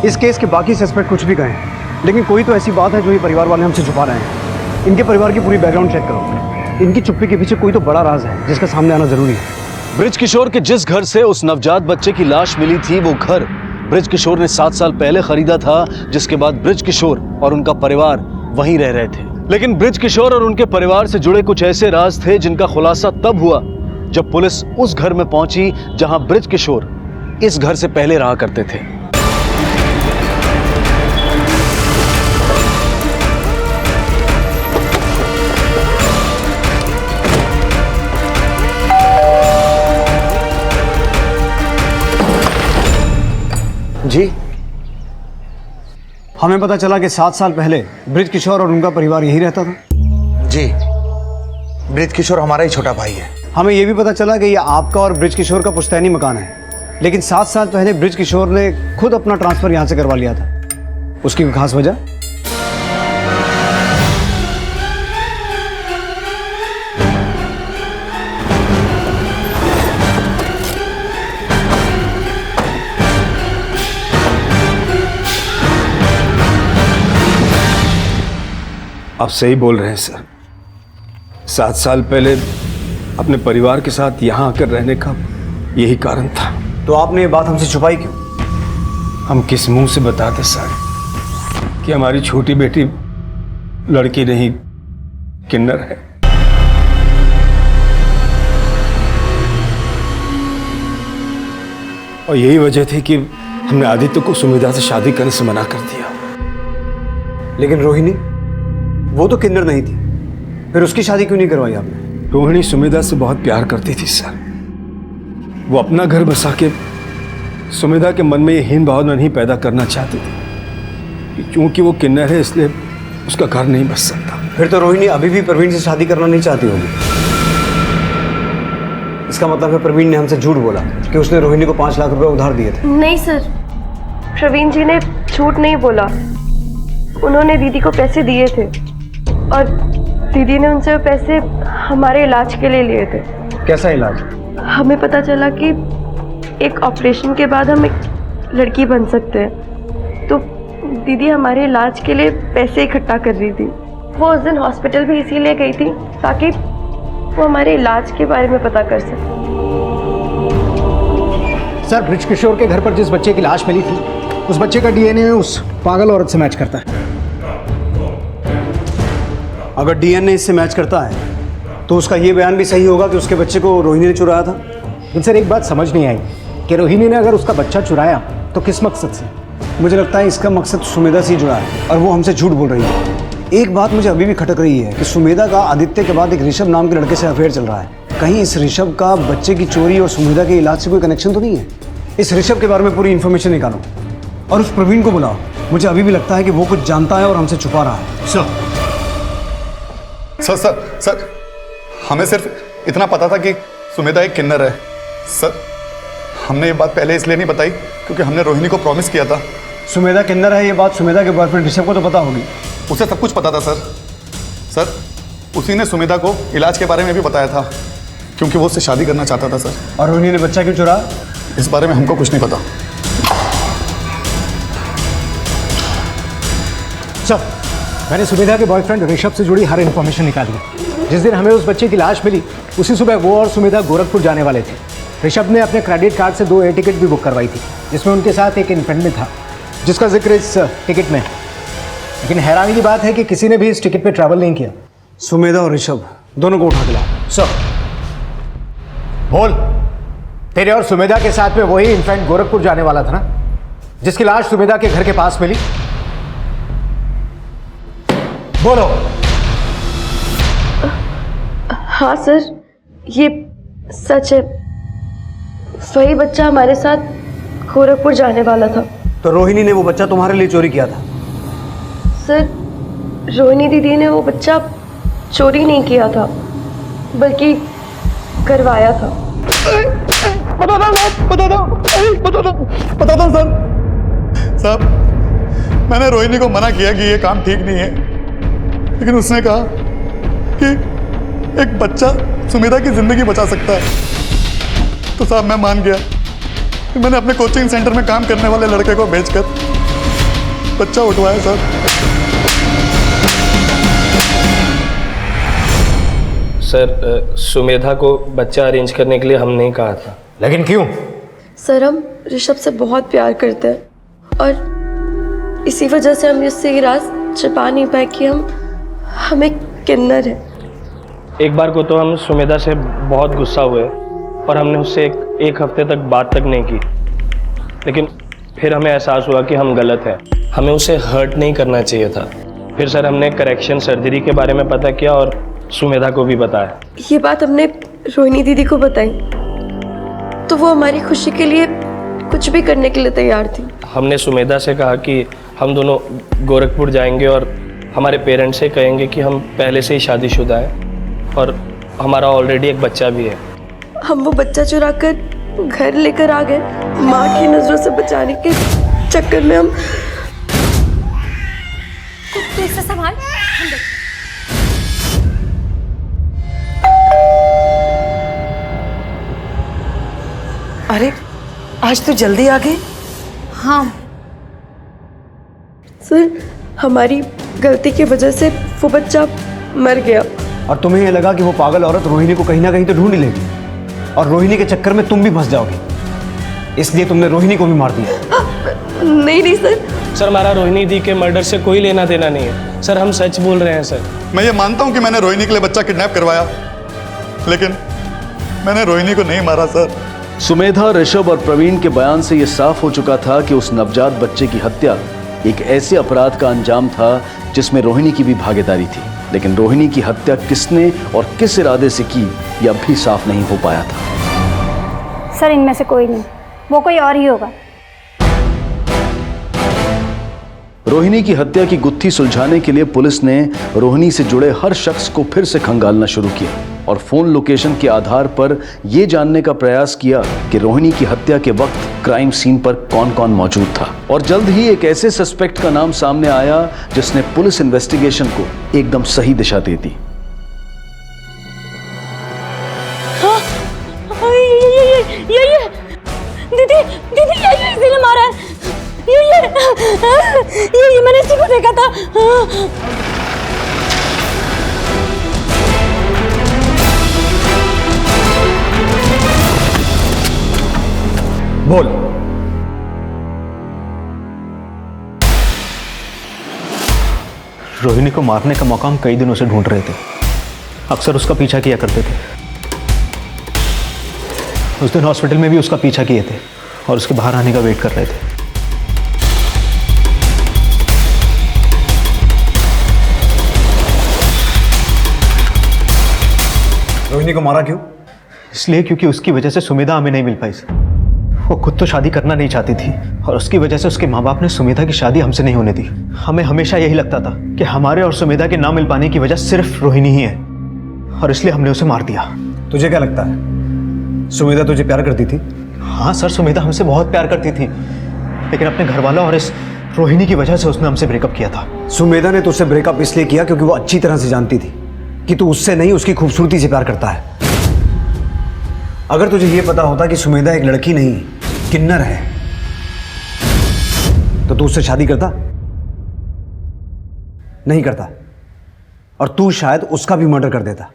इस केस के बाकी सस्पेक्ट कुछ भी कहें, लेकिन कोई तो ऐसी बात है जो ये परिवार वाले हमसे छुपा रहे हैं। इनके परिवार की पूरी बैकग्राउंड चेक करो। इनकी चुप्पी के पीछे कोई तो बड़ा राज है जिसका सामने आना जरूरी है। ब्रिज किशोर के जिस घर से उस नवजात बच्चे की लाश मिली थी, वो घर ब्रिज किशोर ने 7 साल पहले खरीदा था, जिसके बाद ब्रिज किशोर और उनका परिवार वहीं रह रहे थे। लेकिन ब्रिज किशोर और उनके परिवार से जुड़े कुछ ऐसे राज थे जिनका खुलासा तब हुआ जब पुलिस उस घर में पहुंची जहां ब्रिज किशोर इस घर से पहले रहा करते थे। जी, हमें पता चला कि 7 साल पहले ब्रिज किशोर और उनका परिवार यही रहता था। जी, ब्रिज किशोर हमारा ही छोटा भाई है। हमें यह भी पता चला कि यह आपका और ब्रिज किशोर का पुश्तैनी मकान है, लेकिन 7 साल पहले ब्रिज किशोर ने खुद अपना ट्रांसफर यहां से करवा लिया था। उसकी कोई खास वजह? आप सही बोल रहे हैं सर। 7 साल पहले अपने परिवार के साथ यहाँ आकर रहने का यही कारण था। तो आपने ये बात हमसे छुपाई क्यों? हम किस मुंह से बताते सर कि हमारी छोटी बेटी लड़की नहीं किन्नर है। और यही वजह थी कि हमने आदित्य को सुमेधा से शादी करने से मना कर दिया। लेकिन रोहिणी, वो तो किन्नर नहीं थी, फिर उसकी शादी क्यों नहीं करवाई आपने? रोहिणी सुमेधा से बहुत प्यार करती थी सर। वो अपना घर बसा के सुमेधा के मन में ये हीन भावना नहीं पैदा करना चाहती थी कि क्योंकि वो किन्नर है इसलिए उसका घर नहीं बस सकता। फिर तो रोहिणी अभी भी प्रवीण से शादी करना नहीं चाहती होगी। इसका मतलब है प्रवीण ने हमसे झूठ बोला कि उसने रोहिणी को 5 लाख रुपए उधार दिए थे। नहीं सर, प्रवीण जी ने झूठ नहीं बोला। उन्होंने दीदी को पैसे दिए थे और दीदी ने उनसे वो पैसे हमारे इलाज के लिए लिए थे। कैसा इलाज? हमें पता चला कि एक ऑपरेशन के बाद हम एक लड़की बन सकते हैं, तो दीदी हमारे इलाज के लिए पैसे इकट्ठा कर रही थी। वो उस दिन हॉस्पिटल भी इसीलिए गई थी ताकि वो हमारे इलाज के बारे में पता कर सके। सर, ब्रिज किशोर के घर पर जिस बच्चे की लाश मिली थी उस बच्चे का डीएनए उस पागल औरत से मैच करता है। अगर डीएनए इससे मैच करता है तो उसका ये बयान भी सही होगा कि उसके बच्चे को रोहिणी ने चुराया था। लेकिन सर, एक बात समझ नहीं आई कि रोहिणी ने अगर उसका बच्चा चुराया तो किस मकसद से? मुझे लगता है इसका मकसद सुमेधा से जुड़ा है और वो हमसे झूठ बोल रही है। एक बात मुझे अभी भी खटक रही है कि सुमेधा का आदित्य के बाद एक ऋषभ नाम के लड़के से अफेयर चल रहा है। कहीं इस ऋषभ का बच्चे की चोरी और सुमेधा के इलाज से कोई कनेक्शन तो नहीं है? इस ऋषभ के बारे में पूरी इन्फॉर्मेशन निकालो और उस प्रवीण को बुलाओ। मुझे अभी भी लगता है कि वो कुछ जानता है और हमसे छुपा रहा है। सर, हमें सिर्फ इतना पता था कि सुमेधा एक किन्नर है। सर, हमने ये बात पहले इसलिए नहीं बताई क्योंकि हमने रोहिणी को प्रॉमिस किया था। सुमेधा किन्नर है ये बात सुमेधा के बॉयफ्रेंड ऋषभ को तो पता होगी। उसे सब कुछ पता था सर, उसी ने सुमेधा को इलाज के बारे में भी बताया था क्योंकि वो उससे शादी करना चाहता था सर। और रोहिणी ने बच्चा क्यों चुराया? इस बारे में हमको कुछ नहीं पता। सर, मैंने सुमेधा के बॉयफ्रेंड ऋषभ से जुड़ी हर इन्फॉर्मेशन निकाली। जिस दिन हमें उस बच्चे की लाश मिली उसी सुबह वो और सुमेधा गोरखपुर जाने वाले थे। ऋषभ ने अपने क्रेडिट कार्ड से 2 एयर टिकट भी बुक करवाई थी जिसमें उनके साथ एक इन्फेंट भी था जिसका जिक्र इस टिकट में है। लेकिन हैरानी की बात है कि किसी ने भी इस टिकट पे ट्रैवल नहीं किया। सुमेधा और ऋषभ दोनों को उठा के लाओ। सर, बोल, तेरे और सुमेधा के साथ में वही इन्फेंट गोरखपुर जाने वाला था ना जिसकी लाश सुमेधा के घर के पास मिली? बोलो। हाँ सर, ये सच है। वही बच्चा हमारे साथ गोरखपुर जाने वाला था। तो रोहिणी ने वो बच्चा तुम्हारे लिए चोरी किया था? सर, रोहिणी दीदी ने वो बच्चा चोरी नहीं किया था बल्कि करवाया था। बता दो सर। साहब, मैंने रोहिणी को मना किया कि ये काम ठीक नहीं है, लेकिन उसने कहा कि एक बच्चा सुमेधा की जिंदगी बचा सकता है। तो साहब मैं मान गया। फिर मैंने अपने कोचिंग सेंटर में काम करने वाले लड़के को भेजकर बच्चा उठवाया सर। सर, सुमेधा को बच्चा अरेंज करने के लिए हमने ही कहा था। लेकिन क्यों? सर, हम ऋषभ से बहुत प्यार करते हैं और इसी वजह से हम उससे ये राज छिपा नहीं पाए कि हम एक किन्नर है। एक बार को तो हम सुमेधा से बहुत गुस्सा हुए और हमने उससे एक हफ्ते तक बात तक नहीं की, लेकिन फिर हमें एहसास हुआ कि हम गलत हैं। हमें उसे हर्ट नहीं करना चाहिए था। फिर सर हमने करेक्शन सर्जरी के बारे में पता किया और सुमेधा को भी बताया। ये बात हमने रोहिणी दीदी को बताई तो वो हमारी खुशी के लिए कुछ भी करने के लिए तैयार थी। हमने सुमेधा से कहा कि हम दोनों गोरखपुर जाएंगे और हमारे पेरेंट्स से कहेंगे कि हम पहले से ही शादीशुदा हैं और हमारा ऑलरेडी एक बच्चा भी है। हम वो बच्चा चुरा कर घर लेकर आ गए। माँ की नजरों से बचाने के चक्कर में हम तू इसे संभाल। अरे आज तो जल्दी आ गई। हाँ सर, हमारी गलती की वजह से वो बच्चा मर गया। और तुम्हें ये लगा कि वो पागल औरत रोहिणी को कहीं ना कहीं तो ढूंढ ही लेगी और रोहिणी के चक्कर में तुम भी फंस जाओगे, इसलिए तुमने रोहिणी को भी मार दिया। नहीं नहीं सर। सर हमारा रोहिणी दी के मर्डर से कोई लेना देना नहीं है सर, हम सच बोल रहे हैं सर। मैं ये मानता हूं कि मैंने रोहिणी के लिए बच्चा किडनैप करवाया, लेकिन मैंने रोहिणी को नहीं मारा सर। सुमेधा, ऋषभ और प्रवीण के बयान से यह साफ हो चुका था कि उस नवजात बच्चे की हत्या एक ऐसे अपराध का अंजाम था जिसमें रोहिणी की भी भागीदारी थी। लेकिन रोहिणी की हत्या किसने और किस इरादे से की, यह अब भी साफ नहीं हो पाया था। सर इनमें से कोई नहीं, वो कोई और ही होगा। रोहिणी की हत्या की गुत्थी सुलझाने के लिए पुलिस ने रोहिणी से जुड़े हर शख्स को फिर से खंगालना शुरू किया और फोन लोकेशन के आधार पर यह जानने का प्रयास किया कि रोहिणी की हत्या के वक्त क्राइम सीन पर कौन कौन मौजूद था। और जल्द ही एक ऐसे सस्पेक्ट का नाम सामने आया जिसने पुलिस इन्वेस्टिगेशन को एकदम सही दिशा दे दी। दीदी इसी ने मारा है। ये मैंने इसी को देखा था। बोल। रोहिणी को मारने का मौका हम कई दिनों से ढूंढ रहे थे, अक्सर उसका पीछा किया करते थे। उस दिन हॉस्पिटल में भी उसका पीछा किए थे और उसके बाहर आने का वेट कर रहे थे। रोहिणी को मारा क्यों? इसलिए क्योंकि उसकी वजह से सुमेधा हमें नहीं मिल पाई सर। वो खुद तो शादी करना नहीं चाहती थी और उसकी वजह से उसके माँ बाप ने सुमेधा की शादी हमसे नहीं होने दी। हमें हमेशा यही लगता था कि हमारे और सुमेधा के ना मिल पाने की वजह सिर्फ रोहिणी ही है और इसलिए हमने उसे मार दिया। तुझे क्या लगता है सुमेधा तुझे प्यार करती थी? हाँ सर, सुमेधा हमसे बहुत प्यार करती थी, लेकिन अपने घर वालों और इस रोहिणी की वजह से उसने हमसे ब्रेकअप किया था। सुमेधा ने तुझसे ब्रेकअप इसलिए किया क्योंकि वो अच्छी तरह से जानती थी कि तू उससे नहीं उसकी खूबसूरती से प्यार करता है। अगर तुझे यह पता होता कि सुमेधा एक लड़की नहीं किन्नर है तो तू उससे शादी करता? नहीं करता, और तू शायद उसका भी मर्डर कर देता।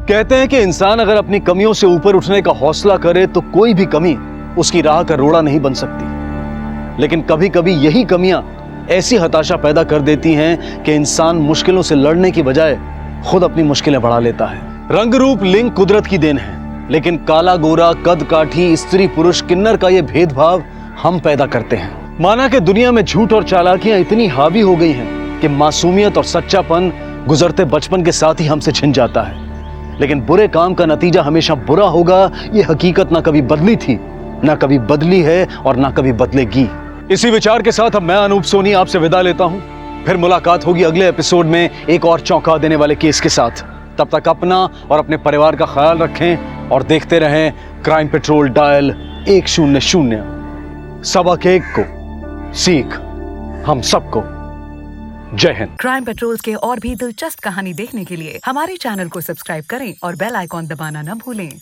कहते हैं कि इंसान अगर अपनी कमियों से ऊपर उठने का हौसला करे तो कोई भी कमी उसकी राह का रोड़ा नहीं बन सकती। लेकिन कभी कभी यही कमियां ऐसी हताशा पैदा कर देती हैं कि इंसान मुश्किलों से लड़ने की बजाय खुद अपनी मुश्किलें बढ़ा लेता है। रंग रूप लिंग कुदरत की देन है, लेकिन काला गोरा, कद काठी, स्त्री पुरुष, किन्नर का यह भेदभाव हम पैदा करते हैं। माना कि दुनिया में झूठ और चालाकियां इतनी हावी हो गई हैं कि मासूमियत और सच्चापन गुजरते बचपन के साथ ही हमसे छिन जाता है। लेकिन बुरे काम का नतीजा हमेशा बुरा होगा, यह हकीकत ना कभी बदली थी, ना कभी बदली है और ना कभी बदलेगी। इसी विचार के साथ अब मैं अनूप सोनी आपसे विदा लेता हूं। फिर मुलाकात होगी अगले एपिसोड में एक और चौंका देने वाले केस के साथ। तब तक अपना और अपने परिवार का ख्याल रखें और देखते रहें क्राइम पेट्रोल डायल 100। सबक एक को सीख हम सबको। जय हिंद। क्राइम पेट्रोल के और भी दिलचस्प कहानी देखने के लिए हमारे चैनल को सब्सक्राइब करें और बेल आइकॉन दबाना न भूलें।